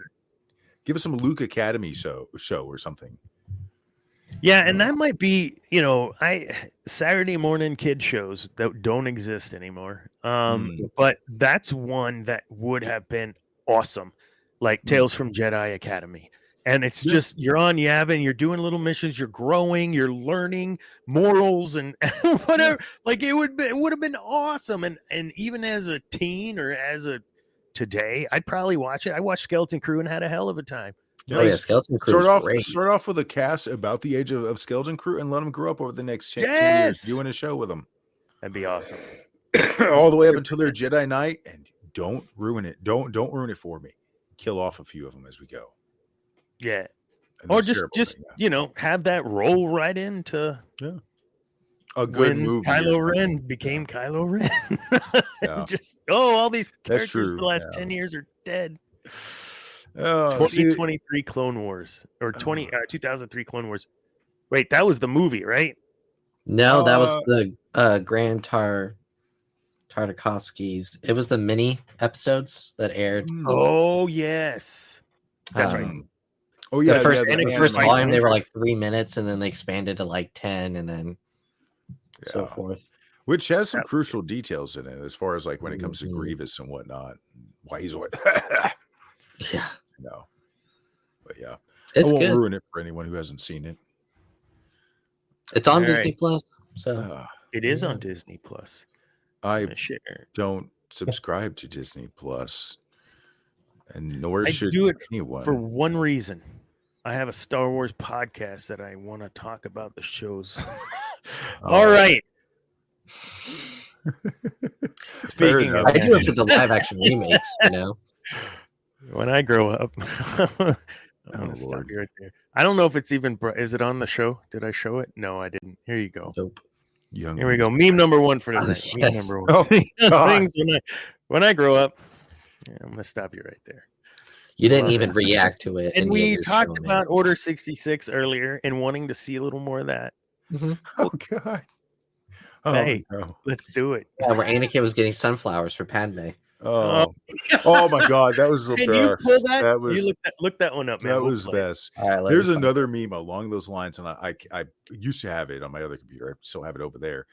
some Luke Academy show or something. Yeah, and that might be, Saturday morning kid shows that don't exist anymore. But that's one that would have been awesome, like Tales from Jedi Academy. And it's just, you're on Yavin, you're doing little missions, you're growing, you're learning morals and whatever. Like it would have been awesome. And even as a teen or today, I'd probably watch it. I watched Skeleton Crew and had a hell of a time. Skeleton Crew start off with a cast about the age of Skeleton Crew and let them grow up over the next 10 years doing a show with them. That'd be awesome. All the way up until their Jedi Knight, and don't ruin it. Don't ruin it for me. Kill off a few of them as we go. Yeah. Or just have that roll right into a good movie. Kylo Ren became Kylo Ren. Just all these characters for the last 10 years are dead. 2023 Clone Wars or 2003 Clone Wars. Wait, that was the movie, right? No, that was the Grand Tartakovsky's. It was the mini episodes that aired. Oh yes, that's right. Oh yeah, The first volume they were like 3 minutes, and then they expanded to like 10, and then so forth. Which has some crucial details in it, as far as like when it comes to Grievous and whatnot. Why he's always yeah, no, but yeah, it's I won't good. ruin it for anyone who hasn't seen it. It's on Disney Plus, so it is on Disney Plus. I don't subscribe to Disney Plus, and nor should anyone. For one reason. I have a Star Wars podcast that I want to talk about the shows. All right. Speaking of, I do it for the live action remakes, you know. When I grow up, I'm gonna stop you right there. I don't know if it's even. Is it on the show? Did I show it? No, I didn't. Here you go. Nope. Here we go. Meme number one for tonight. Meme number one. Oh, Things when I grow up. Yeah, I'm gonna stop you right there. You didn't even react to it. And we talked about Order 66 earlier and wanting to see a little more of that. Mm-hmm. Oh God. Oh, hey, let's do it. Yeah, where Anakin was getting sunflowers for Padme. Oh my God, that was the best. You pull that? That was look that one up, man. That was best. Right, there's another meme along those lines, and I used to have it on my other computer. I still have it over there.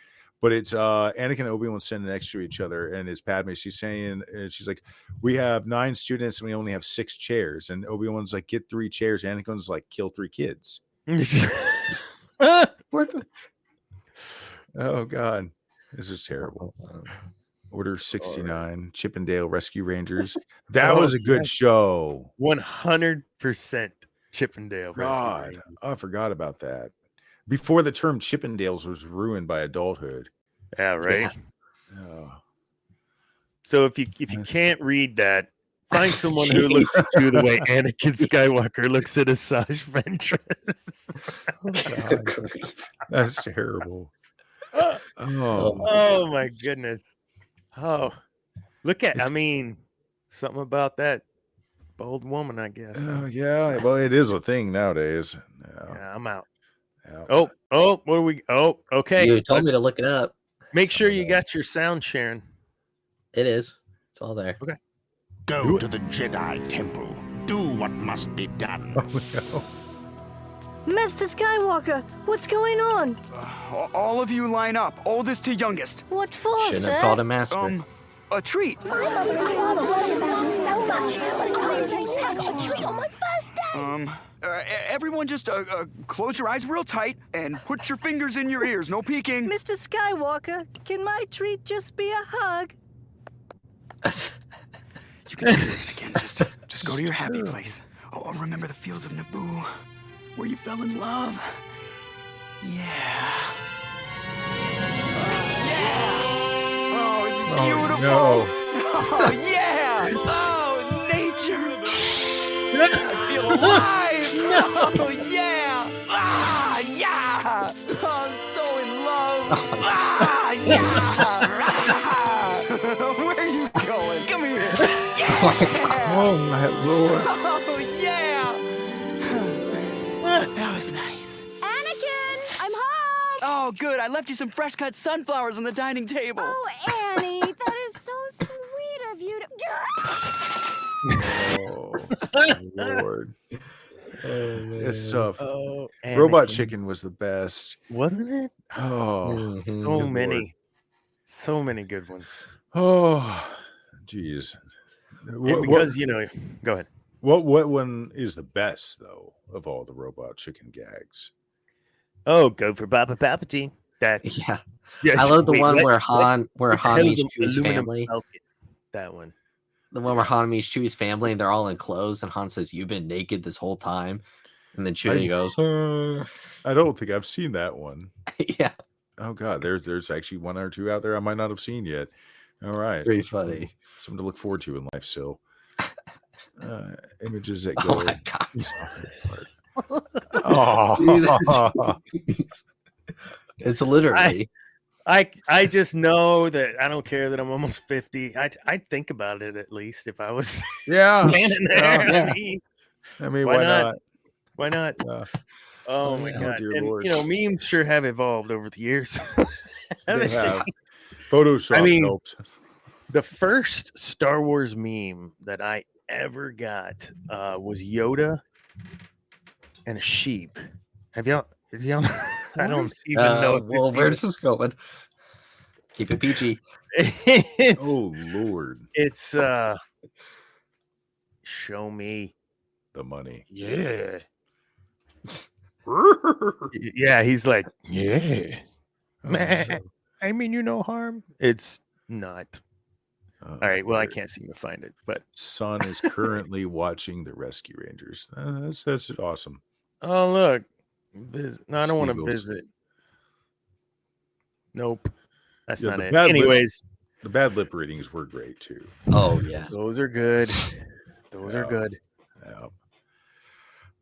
But it's Anakin and Obi-Wan sitting next to each other, and it's Padme. She's saying, she's like, "We have 9 students, and we only have 6 chairs." And Obi-Wan's like, "Get 3 chairs." Anakin's like, "Kill 3 kids." What the? Oh God, this is terrible. Order 69, Chippendale Rescue Rangers. That was a good show. 100% Chippendale Rescue Rangers. I forgot about that. Before the term Chippendales was ruined by adulthood. Yeah, right. Yeah. So if you can't read that, find someone who looks at you the way Anakin Skywalker looks at Asajj Ventress. That's terrible. Oh my goodness. Oh, look at, something about that bold woman, I guess. Yeah. Well, it is a thing nowadays. Yeah, I'm out. Yeah. Oh, what are we? Oh, okay. You told me to look it up. Make sure you got your sound, Sharon. It is. It's all there. Okay. Go to the Jedi Temple. Do what must be done. Oh, no. Master Skywalker, what's going on? All of you line up, oldest to youngest. What for, Shouldn't sir? have called him master. A treat. Everyone just close your eyes real tight and put your fingers in your ears. No peeking. Mr. Skywalker, can my treat just be a hug? You can do it again. Just go to your happy place. Oh, remember the fields of Naboo, where you fell in love. Yeah. Oh, it's beautiful. No. Oh, yeah. Oh, nature. I feel alive. Oh, yeah. Ah, yeah. Oh, I'm so in love. Ah, yeah. Where are you going? Come here. Yeah. Oh, my Lord. Oh, yeah. That was nice. Anakin, I'm home. Oh, good. I left you some fresh cut sunflowers on the dining table. Oh, Annie, that is so sweet of you to... Oh, Lord. It's tough. Oh, Robot Chicken was the best. Wasn't it? Oh, so many. So many good ones. Oh, geez. Because, go ahead. What one is the best, though, of all the Robot Chicken gags? Oh, go for Papa Palpatine. That's yeah. I love the one where Han meets Chewie's family. Falcon. That one. The one where Han meets Chewie's family and they're all in clothes, and Han says, "You've been naked this whole time," and then Chewie goes, "I don't think I've seen that one." Yeah. Oh God, there's actually 1 or 2 out there I might not have seen yet. All right, pretty funny. Something to look forward to in life still. Images that go. Oh my God. It's literally. I just know that I don't care that I'm almost 50. I'd think about it at least if I was standing there. Yeah. I mean, why not? Why not? Yeah. Oh my God. Dear And Lord. memes sure have evolved over the years. They have. Photoshop helped. The first Star Wars meme that I ever got was Yoda and a sheep. Have y'all? I don't even know. Well, where's this going? Keep it PG. Oh Lord! It's show me the money. Yeah. Yeah, he's like, yeah. I mean you no harm. It's not. All right. Well, I can't seem to find it, but son is currently watching the Rescue Rangers. That's awesome. Oh look, no, I don't want to visit. Nope, that's not it. Anyways, the bad lip readings were great too. Oh yeah, those are good. Those are good. Yeah.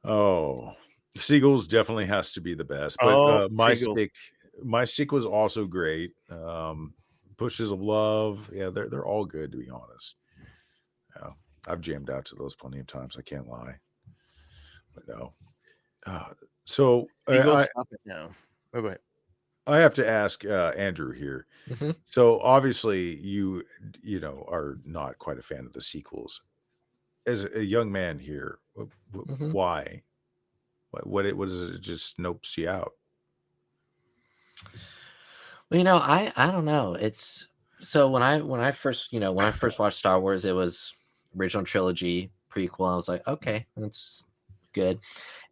Oh, Seagulls definitely has to be the best, but my stick was also great. Pushes of Love, yeah, they're all good, to be honest. Yeah, I've jammed out to those plenty of times. I can't lie, but no. So stop it now. Oh, go ahead. I have to ask Andrew here. Mm-hmm. So obviously you are not quite a fan of the sequels. As a young man here, why? What is it? Just nopes you out? Well, I don't know. It's so when I first watched Star Wars, it was original trilogy, prequel. I was like, okay, that's good.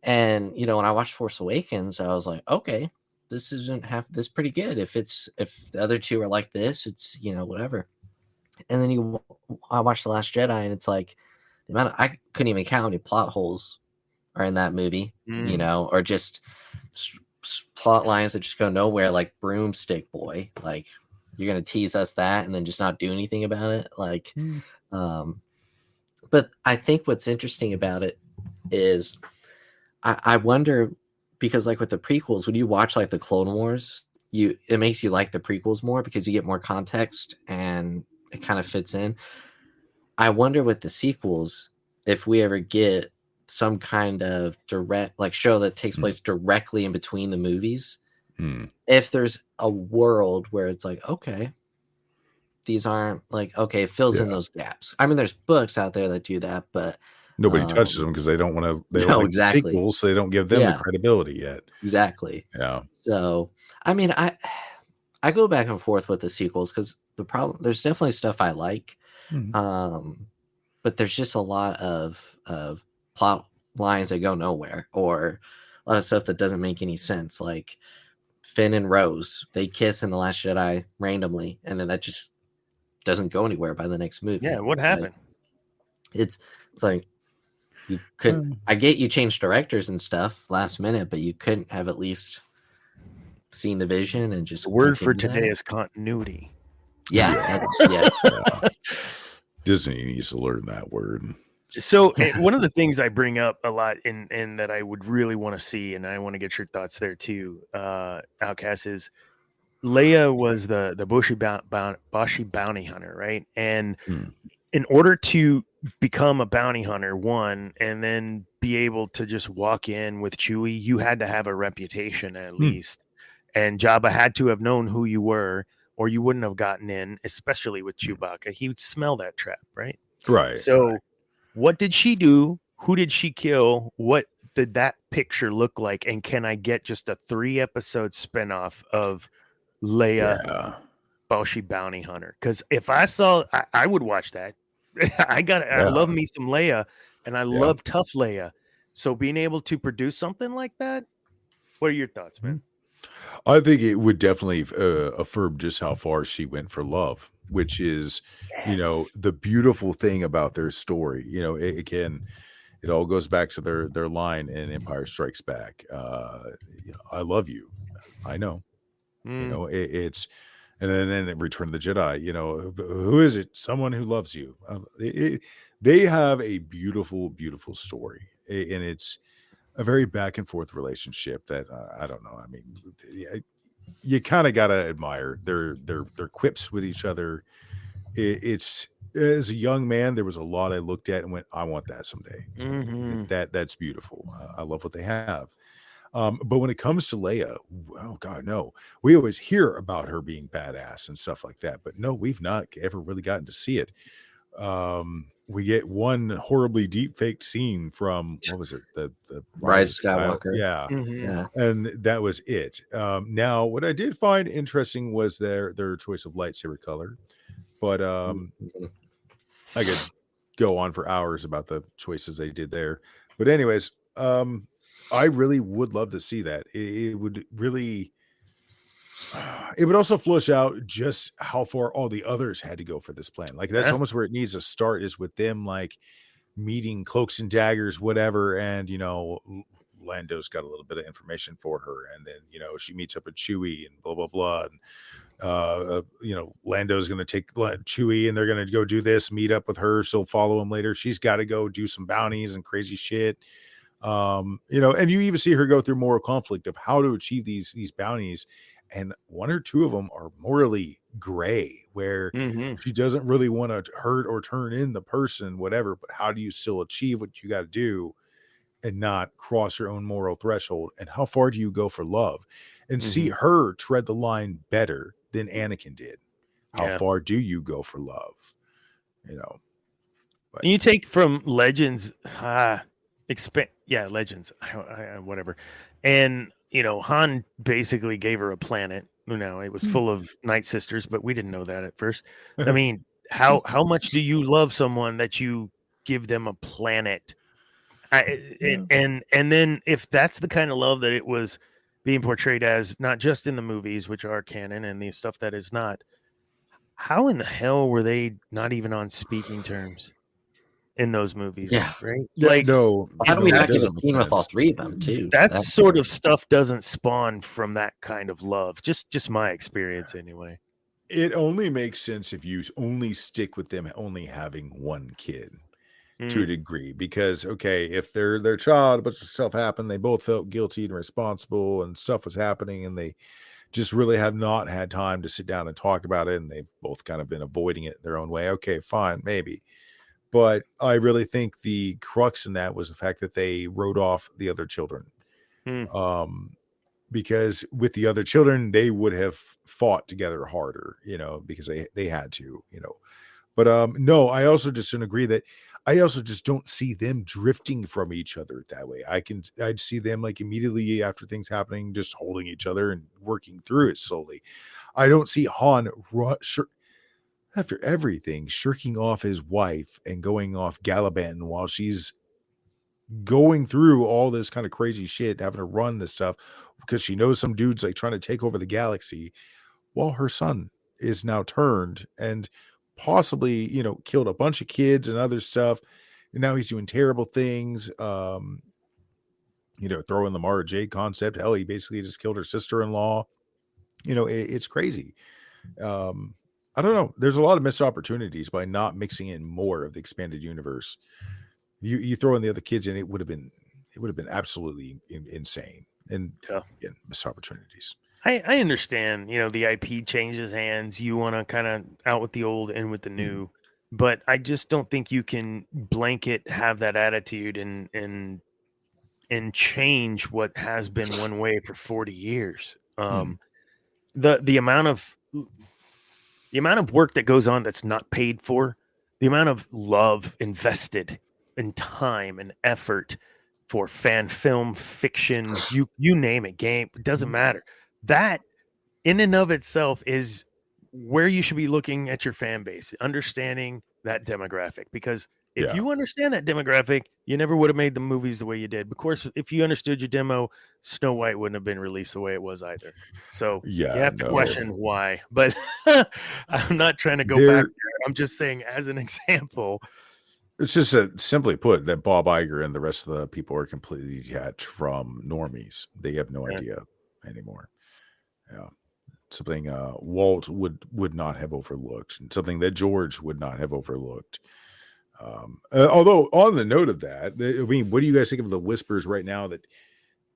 And when I watched Force Awakens, I was like, okay, this this pretty good. If the other two are like this, it's whatever. And then I watched The Last Jedi, and it's like the amount I couldn't even count how many plot holes are in that movie, or just plot lines that just go nowhere, like Broomstick Boy. Like, you're gonna tease us that and then just not do anything about it. Like, but I think what's interesting about it is I wonder, because like with the prequels, when you watch like the Clone Wars, it makes you like the prequels more because you get more context and it kind of fits in. I wonder with the sequels if we ever get some kind of direct show that takes place directly in between the movies. If there's a world where it's like, okay, these aren't it fills in those gaps. I mean, there's books out there that do that, but nobody touches them because they don't want to. They don't like sequels, so they don't give them the credibility yet. Exactly. Yeah. So I mean, I go back and forth with the sequels because there's definitely stuff I like, but there's just a lot of plot lines that go nowhere, or a lot of stuff that doesn't make any sense. Like Finn and Rose, they kiss in The Last Jedi randomly, and then that just doesn't go anywhere by the next movie. Yeah, what happened? It's like you couldn't. I get you changed directors and stuff last minute, but you couldn't have at least seen the vision and just. The word for today is continuity. Yeah. Disney needs to learn that word. So one of the things I bring up a lot in that I would really want to see, and I want to get your thoughts there too, Outcast, is Leia was the Boshi bounty hunter, right? And in order to become a bounty hunter, and then be able to just walk in with Chewie, you had to have a reputation at least. And Jabba had to have known who you were, or you wouldn't have gotten in, especially with Chewbacca. He would smell that trap, right? Right. So what did she do? Who did she kill? What did that picture look like? And can I get just a 3-episode spinoff of Leia, Boshi bounty hunter? Because if I saw, I would watch that. I love me some Leia, and I love tough Leia. So being able to produce something like that, what are your thoughts, man? I think it would definitely affirm just how far she went for love, which is, the beautiful thing about their story. Again, it all goes back to their line in Empire Strikes Back. I love you. I know. It's, and then in Return of the Jedi, who is it? Someone who loves you. They have a beautiful, beautiful story, and it's a very back and forth relationship that I don't know. I mean, you kind of gotta admire their quips with each other. It's, as a young man, there was a lot I looked at and went, I want that someday. That's beautiful. I love what they have. But when it comes to Leia, oh God, no. We always hear about her being badass and stuff like that, but no, we've not ever really gotten to see it. We get one horribly deep faked scene from what was it? The Rise of Skywalker. Yeah. Mm-hmm. Yeah. And that was it. Now what I did find interesting was their choice of lightsaber color. But I could go on for hours about the choices they did there. But anyways, I really would love to see that. It would really it would also flush out just how far all the others had to go for this plan. Like that's almost where it needs to start, is with them like meeting Cloaks and Daggers, whatever, and Lando's got a little bit of information for her, and then she meets up with Chewie and blah blah blah, and Lando's gonna take Chewie and they're gonna go do this, meet up with her, she'll follow him later. She's got to go do some bounties and crazy shit. And you even see her go through moral conflict of how to achieve these bounties, and one or two of them are morally gray, where she doesn't really want to hurt or turn in the person, whatever, but how do you still achieve what you got to do and not cross your own moral threshold? And how far do you go for love? And see her tread the line better than Anakin did. How far do you go for love? But you take from Legends, Legends, whatever. And, Han basically gave her a planet. It was full of Night Sisters, but we didn't know that at first. I mean, how much do you love someone that you give them a planet? And then if that's the kind of love that it was being portrayed as, not just in the movies, which are canon, and the stuff that is not, how in the hell were they not even on speaking terms in those movies? Yeah. Right? Yeah, Like, no. How do we not get a doesn't make scene with all sense. three of them too? that sort of stuff doesn't spawn from that kind of love. Just my experience anyway. It only makes sense if you only stick with them only having one kid to a degree, because if they're their child, a bunch of stuff happened, they both felt guilty and responsible, and stuff was happening, and they just really have not had time to sit down and talk about it, and they've both kind of been avoiding it their own way. Okay, fine, maybe. But I really think the crux in that was the fact that they wrote off the other children. Because with the other children, they would have fought together harder, because they had to, But no, I also just don't agree that I also just don't see them drifting from each other that way. I'd see them like immediately after things happening, just holding each other and working through it slowly. I don't see Han after everything shirking off his wife and going off gallivanting while she's going through all this kind of crazy shit, having to run this stuff because she knows some dude's like trying to take over the galaxy, while her son is now turned and possibly, killed a bunch of kids and other stuff. And now he's doing terrible things. Throwing the Mara Jade concept. Hell, he basically just killed her sister-in-law. It's crazy. I don't know. There's a lot of missed opportunities by not mixing in more of the expanded universe. You throw in the other kids and it would have been absolutely insane. And again, missed opportunities. I understand, the IP changes hands. You want to kind of out with the old, in with the new, but I just don't think you can blanket have that attitude and change what has been one way for 40 years. The amount of work that goes on that's not paid for, the amount of love invested and time and effort for fan film, fiction, you name it, game, it doesn't matter. That in and of itself is where you should be looking at your fan base, understanding that demographic, because if you understand that demographic, you never would have made the movies the way you did. Of course, if you understood your demo, Snow White wouldn't have been released the way it was either. So you have to question why. But I'm not trying to go back there. I'm just saying, as an example. It's just simply put that Bob Iger and the rest of the people are completely detached from normies. They have no idea anymore. Yeah. Something Walt would not have overlooked, and something that George would not have overlooked. Although on the note of that, I mean, what do you guys think of the whispers right now that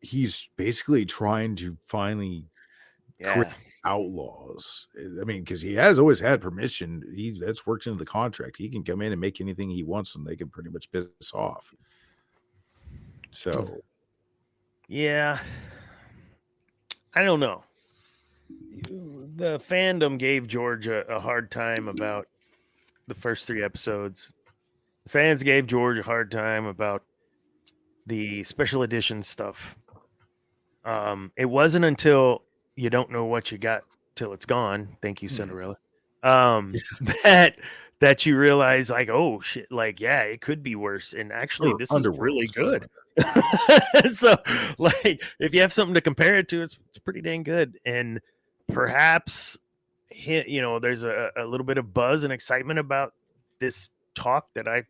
he's basically trying to finally create outlaws? I mean, because he has always had permission. That's worked into the contract. He can come in and make anything he wants, and they can pretty much piss off. So, Yeah, I don't know. The fandom gave George a hard time about the first 3 episodes. The fans gave George a hard time about the special edition stuff. It wasn't until you don't know what you got till it's gone. Thank you, Cinderella. That you realize, like, oh shit, like, yeah, it could be worse. And actually, this is really good. So, like, if you have something to compare it to, it's pretty dang good. And perhaps, there's a little bit of buzz and excitement about this talk that I've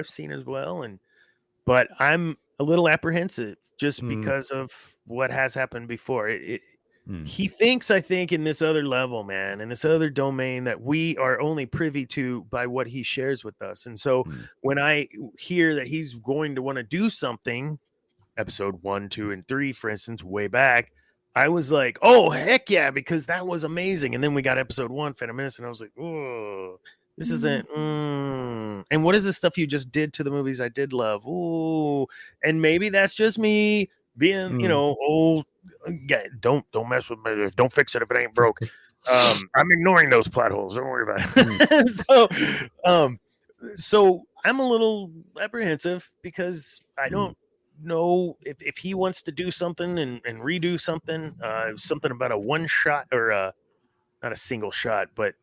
seen as well. But I'm a little apprehensive just because of what has happened before. He thinks, I think, in this other level, man, in this other domain that we are only privy to by what he shares with us. And so when I hear that he's going to want to do something, episode 1, 2, and 3, for instance, way back, I was like, oh, heck yeah, because that was amazing. And then we got episode 1, Phantom Menace, and I was like, oh, this isn't. And what is this stuff you just did to the movies I did love? Ooh, and maybe that's just me being, old. Yeah, don't mess with me. Don't fix it if it ain't broke. I'm ignoring those plot holes. Don't worry about it. So I'm a little apprehensive because I don't know if he wants to do something and redo something. Something about a one shot or not a single shot, but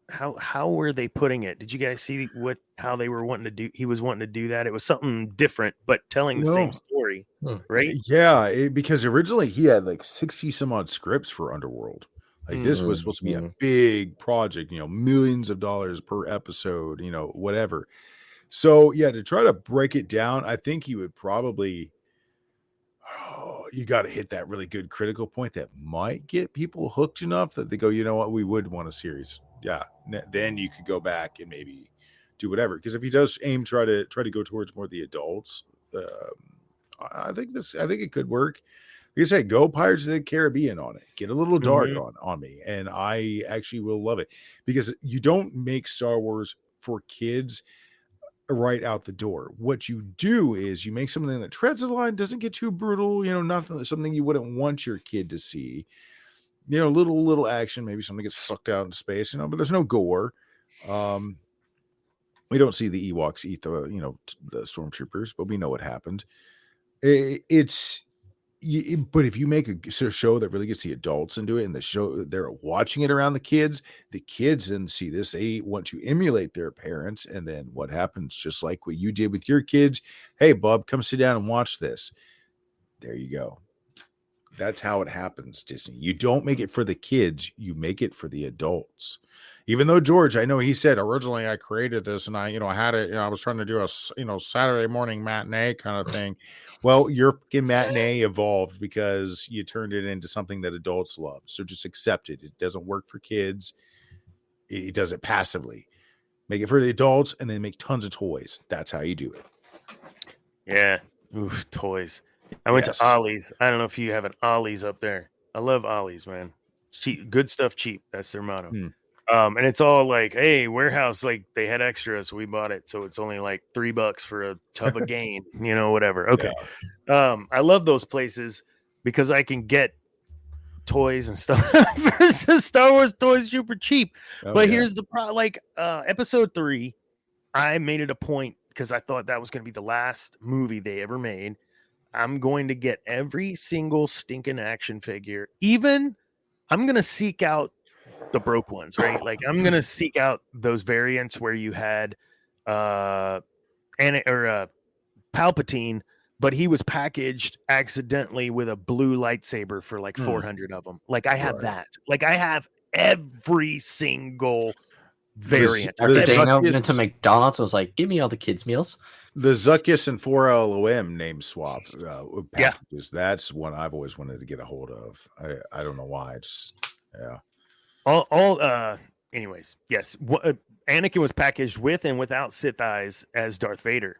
how were they putting it? Did you guys see how they were wanting to do? He was wanting to do that. It was something different, but telling the same story, right? Yeah, because originally he had like 60 some odd scripts for Underworld. Like this was supposed to be a big project, millions of dollars per episode, whatever. So yeah, to try to break it down, I think he would probably. You got to hit that really good critical point that might get people hooked enough that they go, you know what, we would want a series. Yeah, then you could go back and maybe do whatever. Because if he does try to go towards more the adults, I think it could work. Like I said, go Pirates of the Caribbean on it. Get a little dark on me, and I actually will love it because you don't make Star Wars for kids right out the door. What you do is you make something that treads the line, doesn't get too brutal, something you wouldn't want your kid to see. Little action, maybe something gets sucked out in space, but there's no gore. We don't see the Ewoks eat the stormtroopers, but we know what happened. But if you make a show that really gets the adults into it, and the show they're watching it around the kids then see this, they want to emulate their parents, and then what happens? Just like what you did with your kids. Hey, Bub, come sit down and watch this. There you go. That's how it happens, Disney. You don't make it for the kids, you make it for the adults. Even though George, I know he said originally I created this and I had it, I was trying to do a, Saturday morning matinee kind of thing. Well, your fucking matinee evolved because you turned it into something that adults love. So just accept it. It doesn't work for kids. It does it passively. Make it for the adults and then make tons of toys. That's how you do it. Yeah. Oof, toys. I went to Ollie's. I don't know if you have an Ollie's up there. I love Ollie's, man. Cheap, good stuff, cheap. That's their motto. And it's all like, hey, warehouse, like they had extras, so we bought it. So it's only like $3 for a tub of gain, whatever. Okay. Yeah. I love those places because I can get toys and stuff versus Star Wars toys super cheap. But here's the problem. Like episode 3, I made it a point because I thought that was going to be the last movie they ever made. I'm going to get every single stinking action figure. Even I'm going to seek out the broke ones, right? Like I'm going to seek out those variants where you had Palpatine, but he was packaged accidentally with a blue lightsaber for like 400 of them. Like I have that. Like I have every single variant. After Dana went to McDonald's, I was like, give me all the kids' meals. The Zuckuss and 4LOM name swap packages. That's one I've always wanted to get a hold of. I don't know why. Anyways, yes. Anakin was packaged with and without Sith eyes as Darth Vader.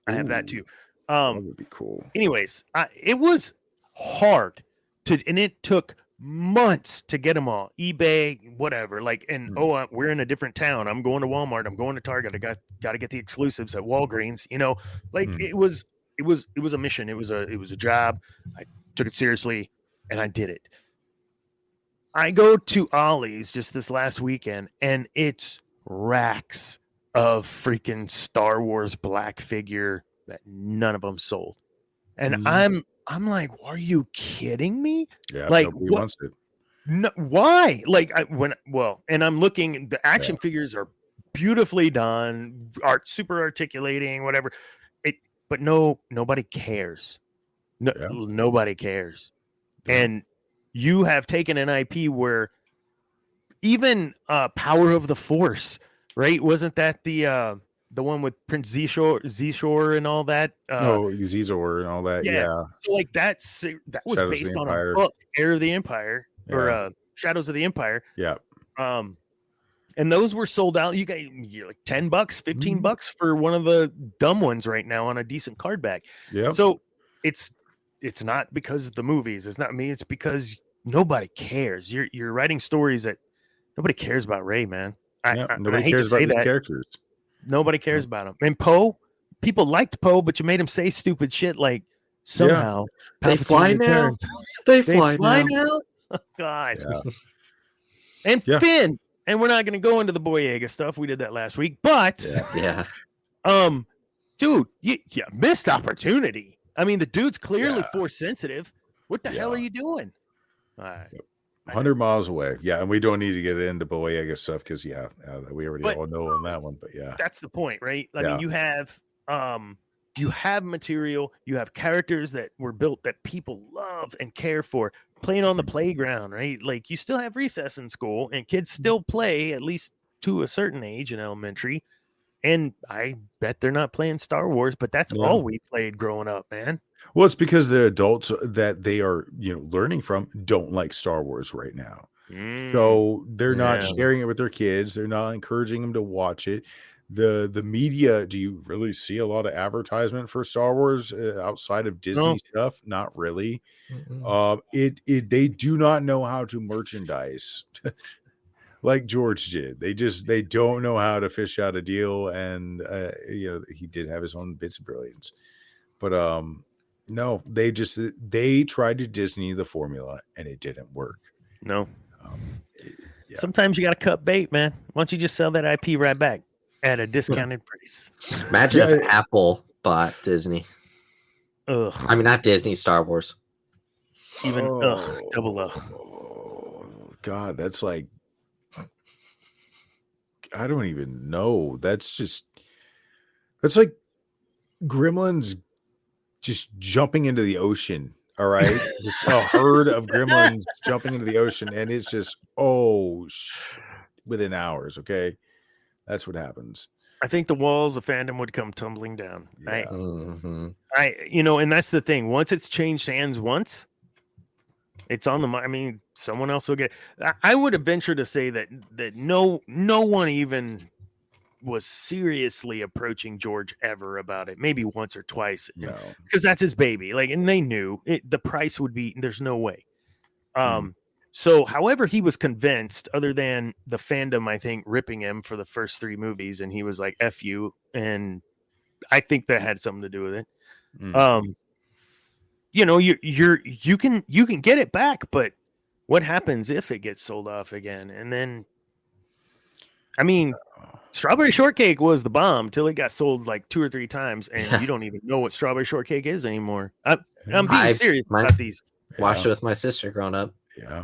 I have that too. That would be cool. Anyways, it was hard and it took months to get them all. eBay, whatever. Like, and we're in a different town. I'm going to Walmart. I'm going to Target. I got to get the exclusives at Walgreens. It it was a mission. It was a job. I took it seriously, and I did it. I go to Ollie's just this last weekend, and it's racks of freaking Star Wars black figure that none of them sold. And I'm like, are you kidding me? Yeah, like nobody what? wants it. No, why? Like and I'm looking. The action figures are beautifully done, super articulating, whatever. But nobody cares. Nobody cares. Yeah. And you have taken an IP where even Power of the Force, right? Wasn't that the one with Prince Z-Shore and all that? Zizor and all that. Yeah. So like that was Shadows based on a book, Heir of the Empire, or Shadows of the Empire. Yeah. And those were sold out. You got like $10, $15 for one of the dumb ones right now on a decent card back. Yeah. So it's not because of the movies. It's not me. It's because nobody cares. You're writing stories that nobody cares about Rey, man. Nobody cares about these characters. Nobody cares about him. And Poe, people liked Poe, but you made him say stupid shit like somehow they fly now. They fly now. Oh, God. Yeah. And Finn. And we're not going to go into the Boyega stuff. We did that last week, but dude, you missed opportunity. I mean, the dude's clearly force sensitive. What the hell are you doing? All right. 100 miles away. Yeah. And we don't need to get into Boyega stuff because we already all know on that one, but that's the point, right? I mean, you have material, you have characters that were built that people love and care for, playing on the playground, right? Like you still have recess in school and kids still play, at least to a certain age in elementary. And I bet they're not playing Star Wars, but that's all we played growing up, man. Well, it's because the adults that they are, learning from don't like Star Wars right now. So they're not sharing it with their kids. They're not encouraging them to watch it. The media, do you really see a lot of advertisement for Star Wars outside of Disney stuff? Not really. They do not know how to merchandise like George did. They don't know how to fish out a deal. And he did have his own bits of brilliance, but no, they tried to Disney the formula and it didn't work. No. Sometimes you got to cut bait, man. Why don't you just sell that IP right back at a discounted price? Imagine if Apple bought Disney. Ugh. I mean, not Disney, Star Wars. Even double ugh. Oh, God, that's like, I don't even know. That's like Gremlins just jumping into the ocean. All right. Just a herd of gremlins jumping into the ocean. And it's just, within hours. Okay. That's what happens. I think the walls of fandom would come tumbling down. Yeah. Right. And that's the thing. Once it's changed hands once, it's on the mind. I mean, someone else will get it. I would venture to say that no one even was seriously approaching George ever about it. Maybe once or twice. No. Because that's his baby. Like, and they knew the price would be, there's no way. So however he was convinced, other than the fandom, I think, ripping him for the first 3 movies, and he was like, F you. And I think that had something to do with it. You can get it back, but what happens if it gets sold off again? And then, I mean, Strawberry Shortcake was the bomb till it got sold like 2 or 3 times, and you don't even know what Strawberry Shortcake is anymore. I'm being serious about these. Watched it with my sister growing up.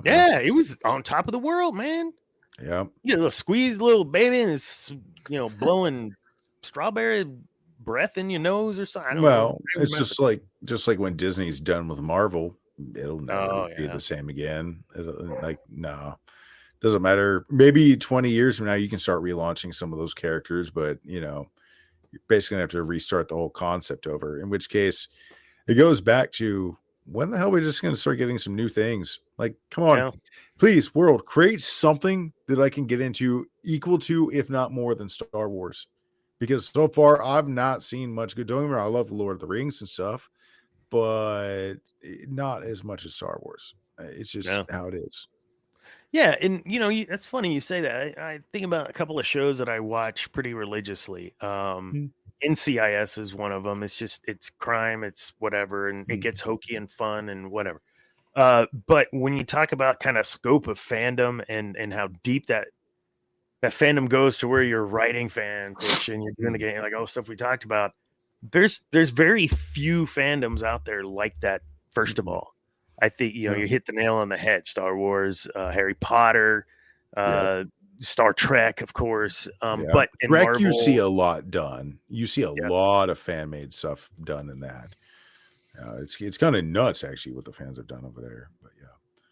Yeah, it was on top of the world, man. Yeah, you get a little squeezed little baby, and it's blowing strawberry breath in your nose or something. I don't know. It's just like when Disney's done with Marvel, it'll never be the same again. Doesn't matter. Maybe 20 years from now, you can start relaunching some of those characters, but you're basically gonna have to restart the whole concept over. In which case, it goes back to, when the hell are we just gonna start getting some new things? Like, come on, please, world, create something that I can get into equal to, if not more than Star Wars. Because so far, I've not seen much good. Don't get me wrong, I love Lord of the Rings and stuff, but not as much as Star Wars. It's just how it is. Yeah, and that's funny you say that. I think about a couple of shows that I watch pretty religiously. NCIS is one of them. It's crime, it's whatever, and it gets hokey and fun and whatever. But when you talk about kind of scope of fandom and how deep that fandom goes to where you're writing fan fiction, you're doing the game, like all the stuff we talked about, there's very few fandoms out there like that. First of all, I think you hit the nail on the head. Star Wars, Harry Potter, Star Trek, of course. But in Trek, Marvel, you see a lot done. You see a lot of fan made stuff done in that. It's kind of nuts actually what the fans have done over there. But yeah.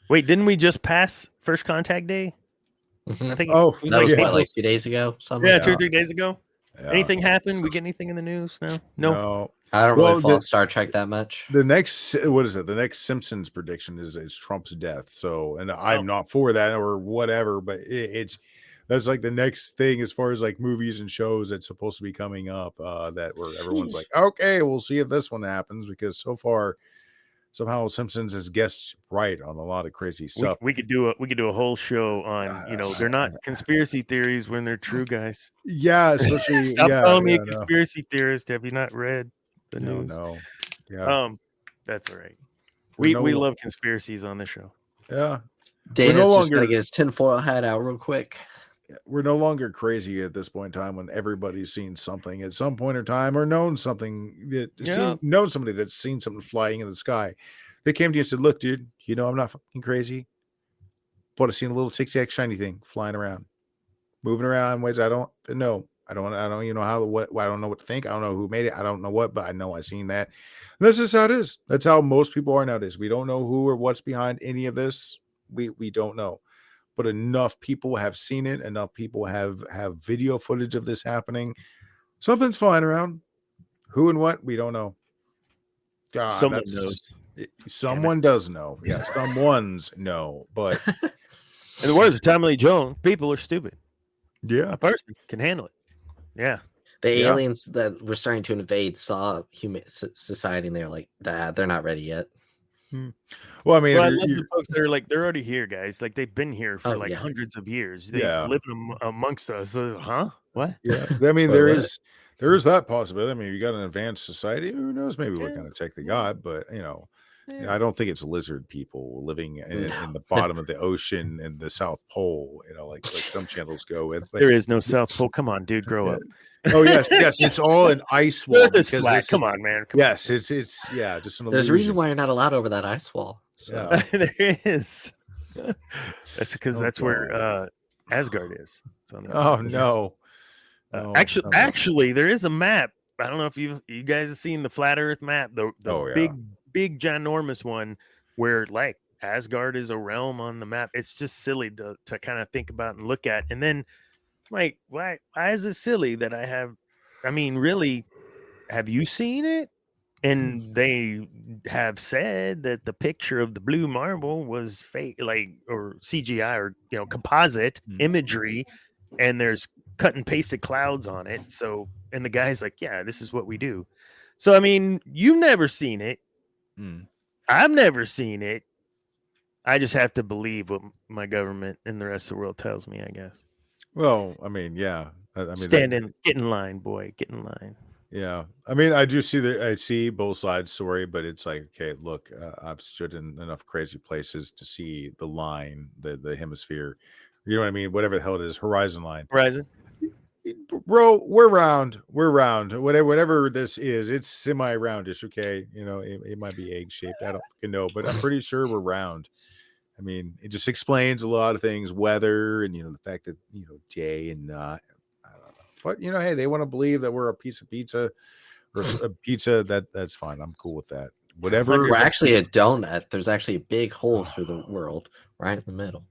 Wait, didn't we just pass First Contact Day? I think that was like 2 days ago. 2 or 3 days ago. Yeah. Anything happened? We get anything in the news? No. I don't really follow Star Trek that much. The next, what is it? The next Simpsons prediction is Trump's death. So, and I'm not for that or whatever, but that's like the next thing as far as like movies and shows that's supposed to be coming up. That where everyone's like, okay, we'll see if this one happens, because so far somehow Simpsons has guessed right on a lot of crazy stuff. We could do a whole show on they're not conspiracy theories when they're true, guys. Yeah, especially stop calling me a conspiracy theorist. Have you not read the news? No. Yeah. That's all right. We love conspiracies on this show. Yeah. Dana's just gonna get his tinfoil hat out real quick. We're no longer crazy at this point in time when everybody's seen something at some point in time or known something, known somebody that's seen something flying in the sky. They came to you and said, look, dude, I'm not fucking crazy, but I've seen a little tic-tac shiny thing flying around, moving around in ways I don't know. I don't know what to think. I don't know who made it. I don't know what, but I know I've seen that. And this is how it is. That's how most people are nowadays. We don't know who or what's behind any of this. We don't know. But enough people have seen it. Enough people have video footage of this happening. Something's flying around. Who and what, we don't know. God, someone knows. Someone does know. Yeah, someone's know. But in the words of Tommy Lee Jones, people are stupid. Yeah, a person can handle it. Yeah, the aliens that were starting to invade saw human society, and they're like, they're not ready yet. Well, I mean, I love the folks that are like, they're already here, guys. Like, they've been here for hundreds of years. They live amongst us. Huh? What? Yeah. I mean, there is that possibility. I mean, you got an advanced society. Who knows? Maybe what kind of tech they got, but I don't think it's lizard people living in the bottom of the ocean in the South Pole. Like some channels go with. But there is no South Pole. Come on, dude, grow up. Oh yes, it's all an ice wall. It's flat. Come on, man. It's just an illusion. There's a reason why you're not allowed over that ice wall. So. Yeah, there is. That's because that's where Asgard is. No. Actually, there is a map. I don't know if you guys have seen the flat Earth map, the big ginormous one where like Asgard is a realm on the map. It's just silly to kind of think about and look at, and then. Like, why is it silly that really, have you seen it? And they have said that the picture of the blue marble was fake, or CGI or, composite imagery, and there's cut and pasted clouds on it. So, and the guy's like, yeah, this is what we do. So, I mean, you've never seen it. I've never seen it. I just have to believe what my government and the rest of the world tells me, I guess. Well, I mean, yeah. Get in line, boy. Get in line. Yeah. I mean, I see both sides story, but it's like, okay, look, I've stood in enough crazy places to see the line, the hemisphere. You know what I mean? Whatever the hell it is, horizon line. Horizon. Bro, we're round. Whatever this is, it's semi-roundish, okay? It might be egg-shaped. I don't fucking know, but I'm pretty sure we're round. I mean, it just explains a lot of things, weather, and the fact that day and night. I don't know, but hey, they want to believe that we're a piece of pizza or a pizza. That's fine. I'm cool with that. Whatever. We're actually a donut. There's actually a big hole through the world, right in the middle.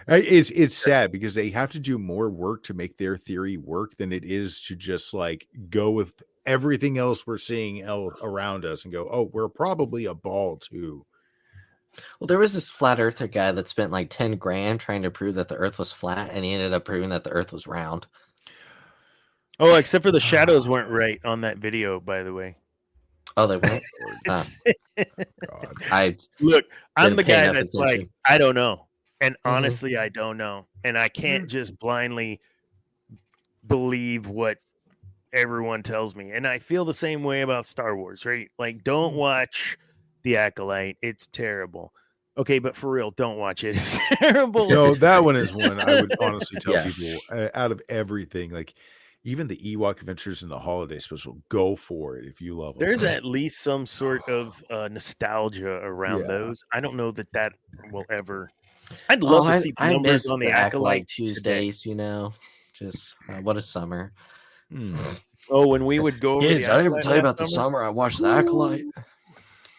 It's sad because they have to do more work to make their theory work than it is to just like go with everything else we're seeing around us and go, oh, we're probably a ball too. Well, there was this flat earther guy that spent like 10 grand trying to prove that the earth was flat, and he ended up proving that the earth was round. Oh, except for the shadows weren't right on that video, by the way. Oh, they weren't? I'm the guy that's like, I don't know. And honestly, I don't know. And I can't just blindly believe what everyone tells me, and I feel the same way about Star Wars, right? Like, don't watch The Acolyte; it's terrible. Okay, but for real, don't watch it. It's terrible. No, that one is one I would honestly tell people out of everything, like even the Ewok Adventures in the Holiday Special, go for it if you love them. There's at least some sort of nostalgia around those. I don't know that will ever. I'd love to see the numbers on the Acolyte Tuesdays. Just what a summer. Oh, when we would go over Kids, I didn't tell you about the summer I watched the Acolyte.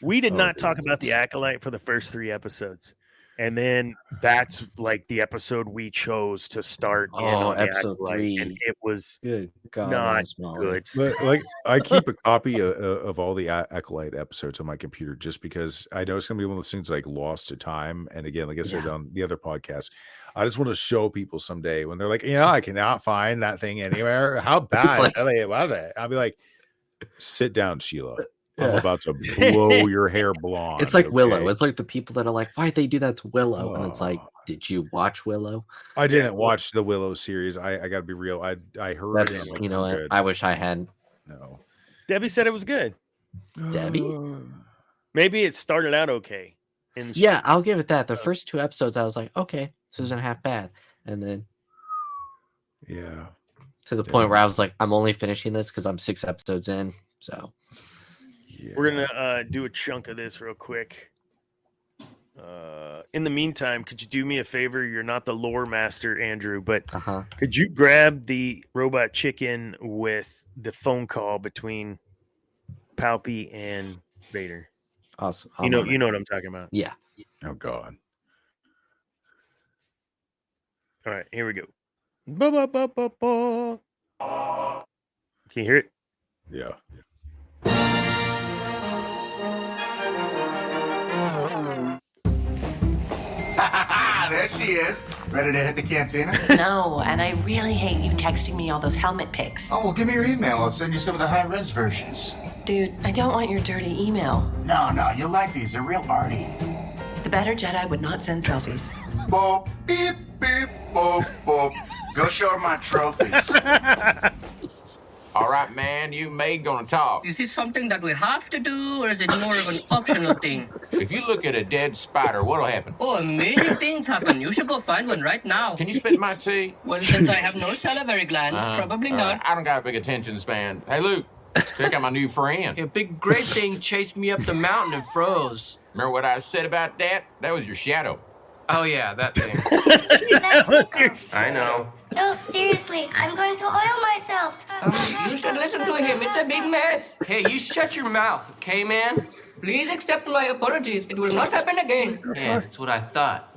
We did not talk about the Acolyte for the first 3 episodes. And then that's like the episode we chose to start in on episode Acolyte, 3. and it was good. God, not good. But like, I keep a copy of all the Acolyte episodes on my computer just because I know it's gonna be one of those things like lost to time. And again, like I said on the other podcast, I just want to show people someday when they're like, I cannot find that thing anywhere. How bad was it? I'll be like, sit down, Sheila. I'm about to blow your hair blonde. It's like Willow. It's like the people that are like, why'd they do that to Willow? And it's like, did you watch Willow? I didn't watch the Willow series. I got to be real. I heard it. Like, what? I wish I had. No. Debbie said it was good. Debbie? Maybe it started out okay. Yeah, I'll give it that. The first 2 episodes, I was like, okay, this isn't half bad. And then. Yeah. To the point where I was like, I'm only finishing this because I'm 6 episodes in. So. Yeah. We're gonna do a chunk of this real quick. In the meantime, could you do me a favor? You're not the lore master, Andrew, but could you grab the robot chicken with the phone call between Palpy and Vader? Awesome. You know what I'm talking about. Yeah. Oh God. All right, here we go. Ba, ba, ba, ba, ba. Can you hear it? Yeah. There she is. Ready to hit the cantina? No, and I really hate you texting me all those helmet pics. Oh, well, give me your email. I'll send you some of the high-res versions. Dude, I don't want your dirty email. No, you'll like these. They're real arty. The better Jedi would not send selfies. Boop, beep, beep, boop, boop. Go show her my trophies. All right, man, you may gonna talk. Is this something that we have to do, or is it more of an optional thing? If you look at a dead spider, what'll happen? Oh, amazing things happen. You should go find one right now. Can you spit my tea? Well, since I have no salivary glands, probably not. I don't got a big attention span. Hey, Luke, check out my new friend. A big great thing chased me up the mountain and froze. Remember what I said about that? That was your shadow. Oh, yeah, that thing. I know. No, seriously, I'm going to oil myself. You should listen to him. It's a big mess. Hey, you shut your mouth, okay, man? Please accept my apologies. It will not happen again. Yeah, that's what I thought.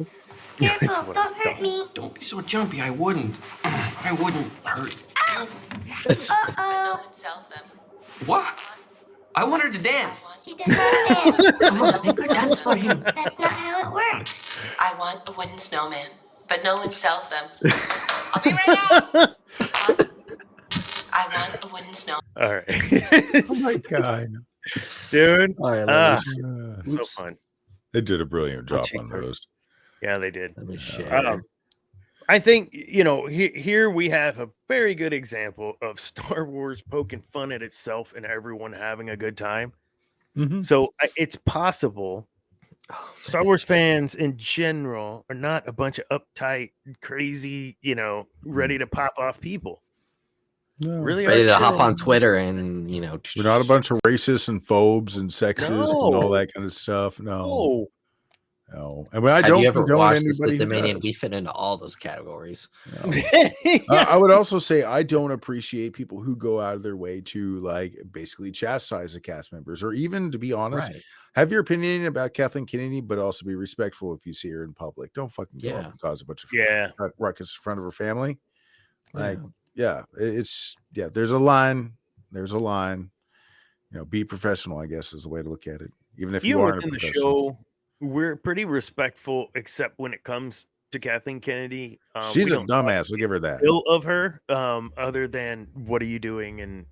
Careful, don't hurt me. Don't be so jumpy. I wouldn't. I wouldn't hurt. Uh-oh. What? I want her to dance. She does not dance. Come on, make her dance for him. That's not how it works. I want a wooden snowman, but no one sells them. I'll be right out. I want a wooden snowman. All right. Oh my God. Dude. All right, so fun. They did a brilliant job on those. Yeah, they did. Let me share. I think, here we have a very good example of Star Wars poking fun at itself and everyone having a good time. Mm-hmm. So it's possible Star Wars fans in general are not a bunch of uptight, crazy, ready to pop off people. No. Really ready to hop on Twitter and, We're not a bunch of racists and phobes and sexists and all that kind of stuff. No. I mean, I don't condone anybody. Dominion, we fit into all those categories. No. I would also say I don't appreciate people who go out of their way to basically chastise the cast members, or even, to be honest, have your opinion about Kathleen Kennedy, but also be respectful if you see her in public. Don't fucking go up and cause a bunch of ruckus in front of her family. There's a line. There's a line. Be professional, I guess, is the way to look at it. Even if you are within the show, we're pretty respectful, except when it comes to Kathleen Kennedy. She's a dumbass. We'll give her that. Ill of her, other than what are you doing? And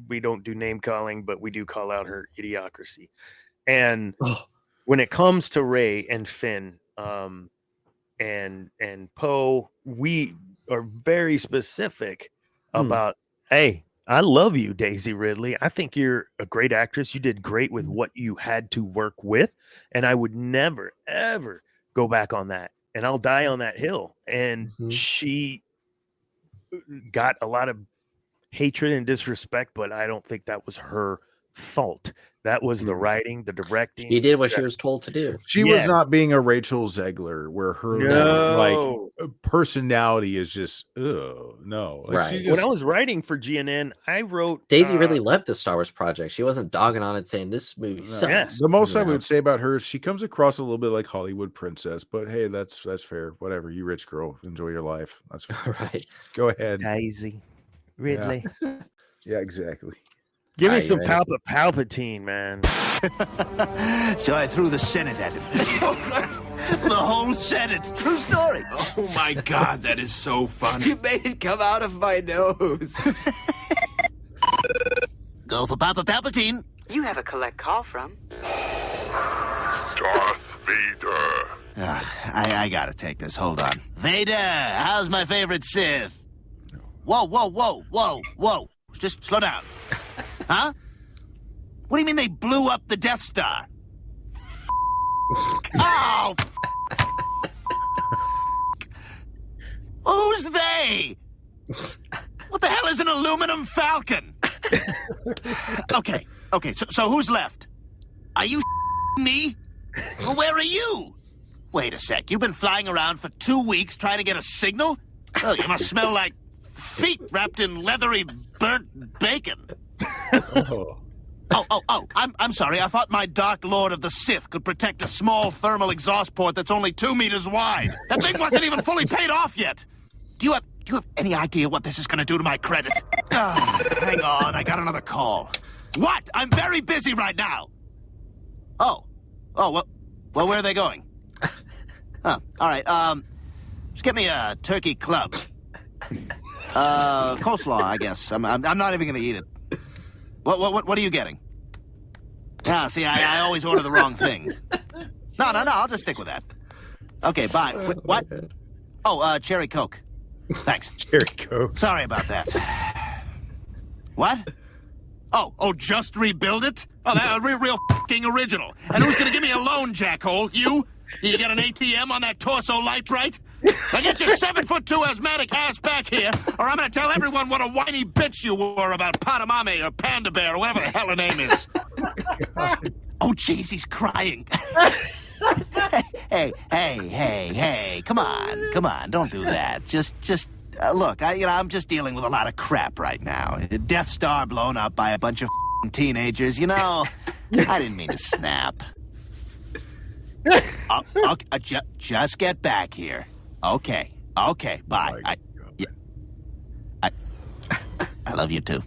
we don't do name calling, but we do call out her idiocracy. And when it comes to Rey and Finn, and Poe, we are very specific about, hey, I love you, Daisy Ridley. I think you're a great actress. You did great with what you had to work with, and I would never ever go back on that. And I'll die on that hill. And she got a lot of hatred and disrespect, but I don't think that was her fault. That was the writing, the directing. She did what she was told to do. She was not being a Rachel Zegler, where her personality is just no. Like, right. When I was writing for GNN, I wrote Daisy really loved the Star Wars project. She wasn't dogging on it, saying this movie sucks. The most I would say about her is she comes across a little bit like Hollywood princess, but hey, that's fair. Whatever, you rich girl, enjoy your life. That's fine. Right. Go ahead, Daisy Ridley. Yeah, exactly. Give me some Palpatine, man. So I threw the Senate at him. The whole Senate. True story. Oh my God, that is so funny. You made it come out of my nose. Go for Papa Palpatine. You have a collect call from Darth Vader. I gotta take this. Hold on. Vader, how's my favorite Sith? Whoa. Just slow down. Huh? What do you mean they blew up the Death Star? Oh! Who's they? What the hell is an aluminum falcon? Okay, so who's left? Are you me? Well, where are you? Wait a sec, you've been flying around for 2 weeks trying to get a signal? Oh, you must smell like feet wrapped in leathery burnt bacon. I'm sorry. I thought my Dark Lord of the Sith could protect a small thermal exhaust port that's only 2 meters wide. That thing wasn't even fully paid off yet. Do you have any idea what this is going to do to my credit? Hang on, I got another call. What? I'm very busy right now. Oh, well, where are they going? All right. Just get me a turkey club. Coleslaw, I guess. I'm not even going to eat it. What are you getting? See, I always order the wrong thing. No, I'll just stick with that. Okay, bye. What? Oh, cherry Coke. Thanks. Cherry Coke. Sorry about that. What? Oh, just rebuild it? Oh, that's real f***ing original. And who's gonna give me a loan, jackhole? You? You got an ATM on that torso light bright? Now get your 7'2" asthmatic ass back here, or I'm gonna tell everyone what a whiny bitch you were about Padamame or Panda Bear or whatever the hell her name is. Oh, jeez, he's crying. Hey, come on, don't do that. Just look, I'm just dealing with a lot of crap right now. Death Star blown up by a bunch of teenagers, I didn't mean to snap. Just get back here. Okay, bye. I love you too.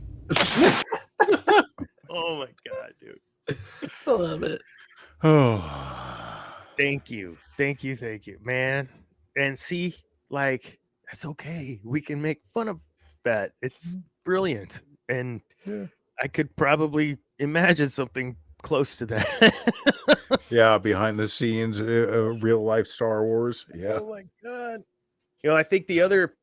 Oh my God, dude. I love it. Oh, thank you, man. And see, like, that's okay. We can make fun of that. It's brilliant, and I could probably imagine something close to that. Yeah, behind the scenes, real life Star Wars. Yeah. Oh my God. I think the other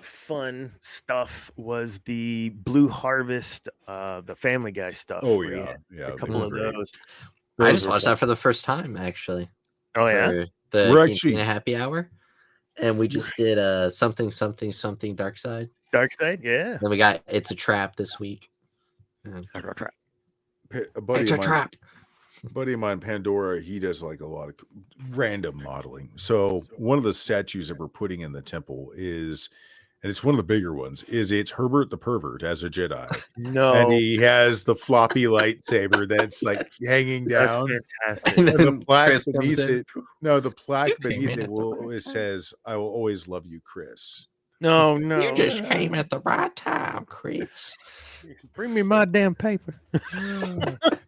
fun stuff was the Blue Harvest, the Family Guy stuff. Oh yeah, a couple of those. I just watched that for the first time, actually. Oh yeah, the Cantina happy hour, and we just did something Dark Side. Dark Side, yeah. Then we got It's a Trap this week. Trap. A buddy of mine, Pandora, he does like a lot of random modeling. So one of the statues that we're putting in the temple is, and it's one of the bigger ones, it's Herbert the Pervert as a Jedi. No. And he has the floppy lightsaber that's like hanging down. That's fantastic. And the plaque Chris beneath comes in. it. No, the plaque You came beneath in it at the right says, "I will always love you, Chris." No. You just came at the right time, Chris. Bring me my damn paper.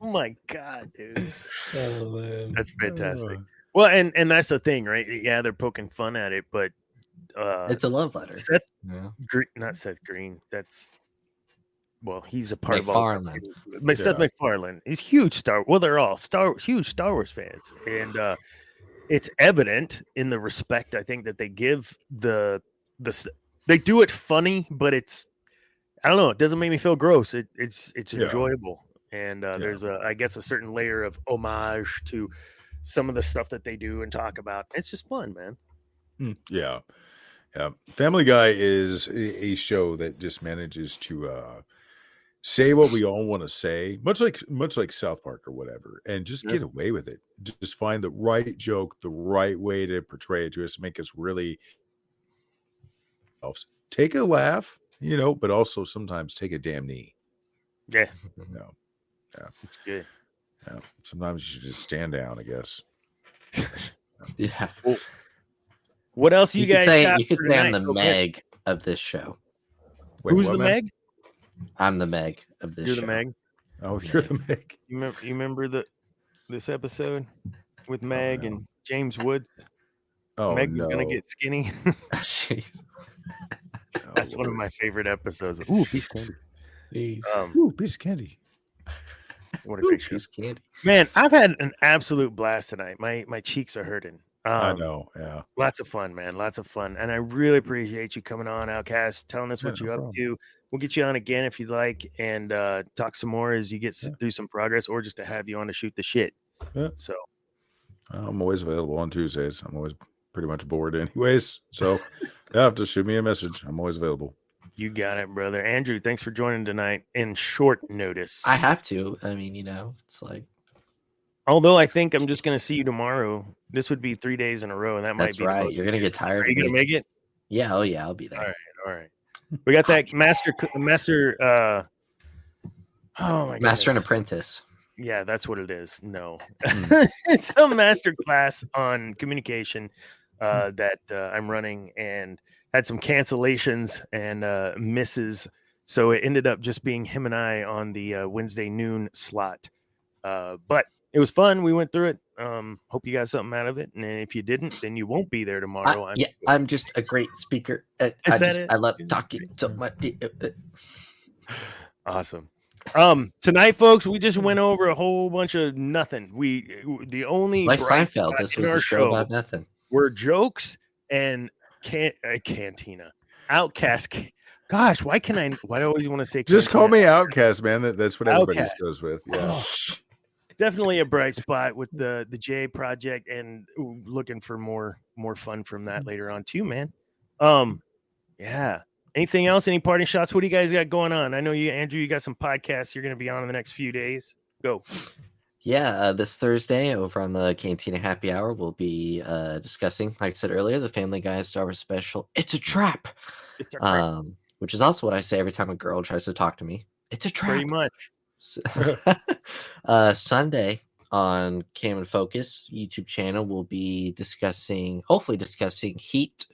Oh my God, dude. Oh man, that's fantastic. Well, and that's the thing, right? Yeah, they're poking fun at it, but it's a love letter. Not Seth Green. He's a part McFarlane. of all. But Seth MacFarlane. He's huge they're all huge Star Wars fans, and it's evident in the respect I think that they give they do it funny, but it's I don't know. It doesn't make me feel gross. It's Yeah. enjoyable, and there's I guess a certain layer of homage to some of the stuff that they do and talk about. It's just fun, man. Yeah. Family Guy is a show that just manages to say what we all want to say, much like South Park or whatever, and just get away with it. Just find the right joke, the right way to portray it to us, make us really take a laugh, but also sometimes take a damn knee. Yeah. It's good. Yeah. Sometimes you should just stand down, I guess. Yeah. Well, what else you guys got you could for say I'm tonight? the Meg of this show. Wait, Who's what, the man? Meg? I'm the Meg of this You're show. the Meg. Oh, you're the Meg. You remember this episode with Meg and James Woods? Oh, Meg was gonna no. get skinny. Jeez. That's one of my favorite episodes. Ooh, piece of candy. Ooh, piece of candy. What a great show. Piece of candy. Man, I've had an absolute blast tonight. My cheeks are hurting. I know. Yeah. Lots of fun, man. Lots of fun. And I really appreciate you coming on, Outcast, telling us what no you're up problem. to. We'll get you on again if you'd like and talk some more as you get through some progress, or just to have you on to shoot the shit. Yeah. So I'm always available on Tuesdays. I'm always pretty much bored anyways. So just shoot me a message. I'm always available. you got it, brother. Andrew, thanks for joining tonight in short notice. I have to. I mean, it's like. Although I think I'm just going to see you tomorrow. This would be 3 days in a row, and that That's might be right. You're gonna get tired. Are you going to make it? Yeah. Oh yeah. I'll be there. All right. We got that master. Oh my Master and goodness. Apprentice. Yeah, that's what it is. No, it's a master class on communication that I'm running, and had some cancellations and misses. So it ended up just being him and I on the Wednesday noon slot. But it was fun. We went through it. Hope you got something out of it. And if you didn't, then you won't be there tomorrow. I'm just a great speaker. I love talking so much. Awesome. Tonight, folks, we just went over a whole bunch of nothing. The only Like bright Seinfeld, spot this in was our a show about nothing. were jokes and Cantina. Outcast. Gosh, why do I always want to say Just Cantina? call me Outcast, man. That's what everybody Outcast. goes with. Yeah. Definitely a bright spot with the J project, and looking for more fun from that later on too, man. Yeah. Anything else? Any parting shots? What do you guys got going on? I know you, Andrew, you got some podcasts you're going to be on in the next few days. Go. Yeah, this Thursday over on the Cantina Happy Hour, we'll be discussing, like I said earlier, the Family Guy Star Wars special. It's a trap. It's a trap. Which is also what I say every time a girl tries to talk to me. It's a trap. Pretty much. Sunday on Cam and Focus YouTube channel, we'll be hopefully discussing Heat.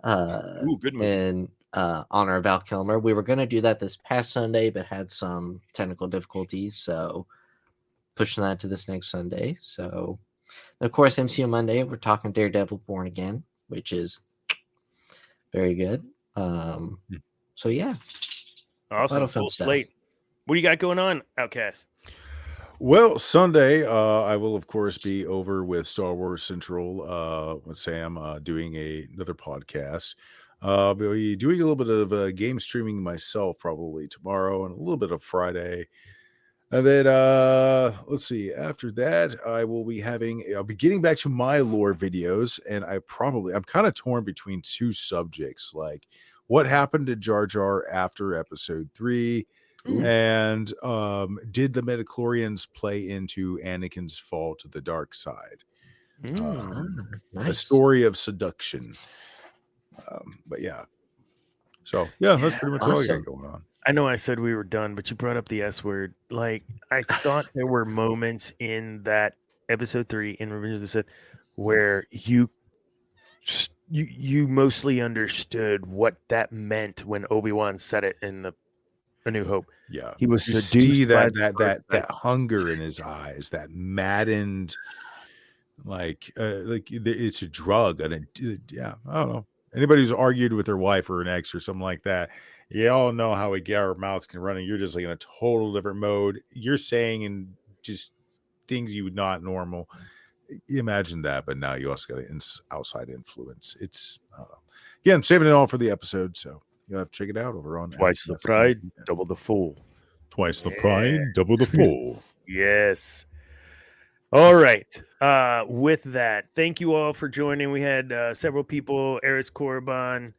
Good movie. In honor of Val Kilmer. We were going to do that this past Sunday, but had some technical difficulties, so pushing that to this next Sunday. So, of course, MCU Monday, we're talking Daredevil Born Again, which is very good. So yeah, awesome. Full slate. What do you got going on, Outcast? Well, Sunday, I will, of course, be over with Star Wars Central with Sam doing another podcast. I'll be doing a little bit of game streaming myself probably tomorrow and a little bit of Friday. And then, let's see, after that, I'll be getting back to my lore videos. And I'm kind of torn between two subjects, like what happened to Jar Jar after episode 3. And did the midichlorians play into Anakin's fall to the dark side? Nice. A story of seduction. But yeah. So yeah, that's pretty much all I got going on. I know I said we were done, but you brought up the S word. Like, I thought there were moments in that episode 3 in Revenge of the Sith where you mostly understood what that meant when Obi-Wan said it in A New Hope. Yeah, he was you seduced see by that hunger in his eyes, that maddened, like it's a drug, and I don't know. Anybody who's argued with their wife or an ex or something like that, you all know how our mouths can run, and you're just like in a total different mode. You're saying and just things you would not normal. Imagine that, but now you also got an outside influence. It's I don't know. Again, I'm saving it all for the episode, so You'll have to check it out over on Twice the Outcast. pride, double the fool. Twice the pride, double the fool. Yes. All right. With that, thank you all for joining. We had several people: Eris Korriban,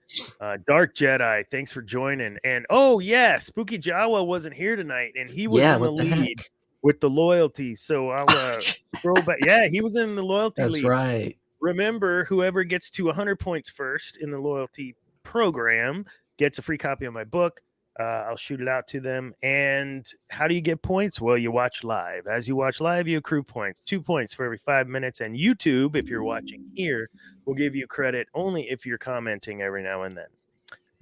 Dark Jedi. Thanks for joining. And oh yeah, Spooky Jawa wasn't here tonight, and he was in the lead with the loyalty. So I'll scroll back. Yeah, he was in the loyalty lead. That's right. Remember, whoever gets to 100 points first in the loyalty program gets a free copy of my book. I'll shoot it out to them. And how do you get points? Well, you watch live. As you watch live, you accrue points. 2 points for every 5 minutes. And YouTube, if you're watching here, will give you credit only if you're commenting every now and then.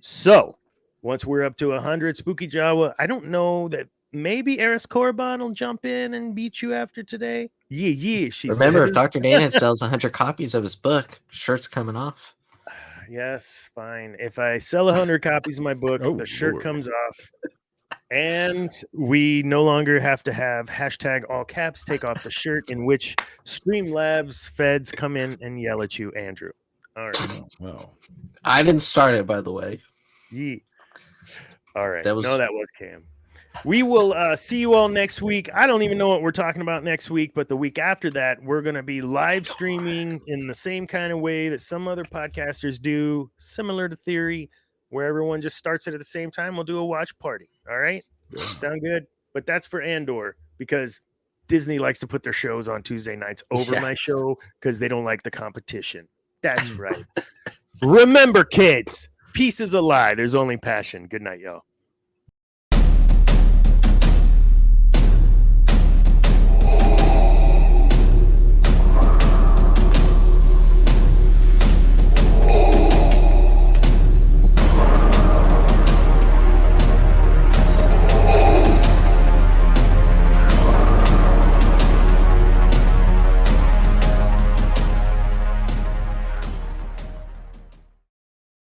So once we're up to 100, Spooky Jawa, I don't know that maybe Eris Korriban will jump in and beat you after today. Yeah, she Remember, says. if Dr. Dana sells 100 copies of his book, shirt's coming off. Yes, fine. If I sell 100 copies of my book, the shirt comes off. And we no longer have to have hashtag all caps take off the shirt, in which Streamlabs feds come in and yell at you, Andrew. All right. Well, I didn't start it, by the way. Yeah. All right. That was Cam. We will see you all next week. I don't even know what we're talking about next week, but the week after that, we're going to be live streaming in the same kind of way that some other podcasters do, similar to Theory, where everyone just starts it at the same time. We'll do a watch party. All right? Sound good? But that's for Andor, because Disney likes to put their shows on Tuesday nights over my show because they don't like the competition. That's right. Remember, kids, peace is a lie. There's only passion. Good night, y'all.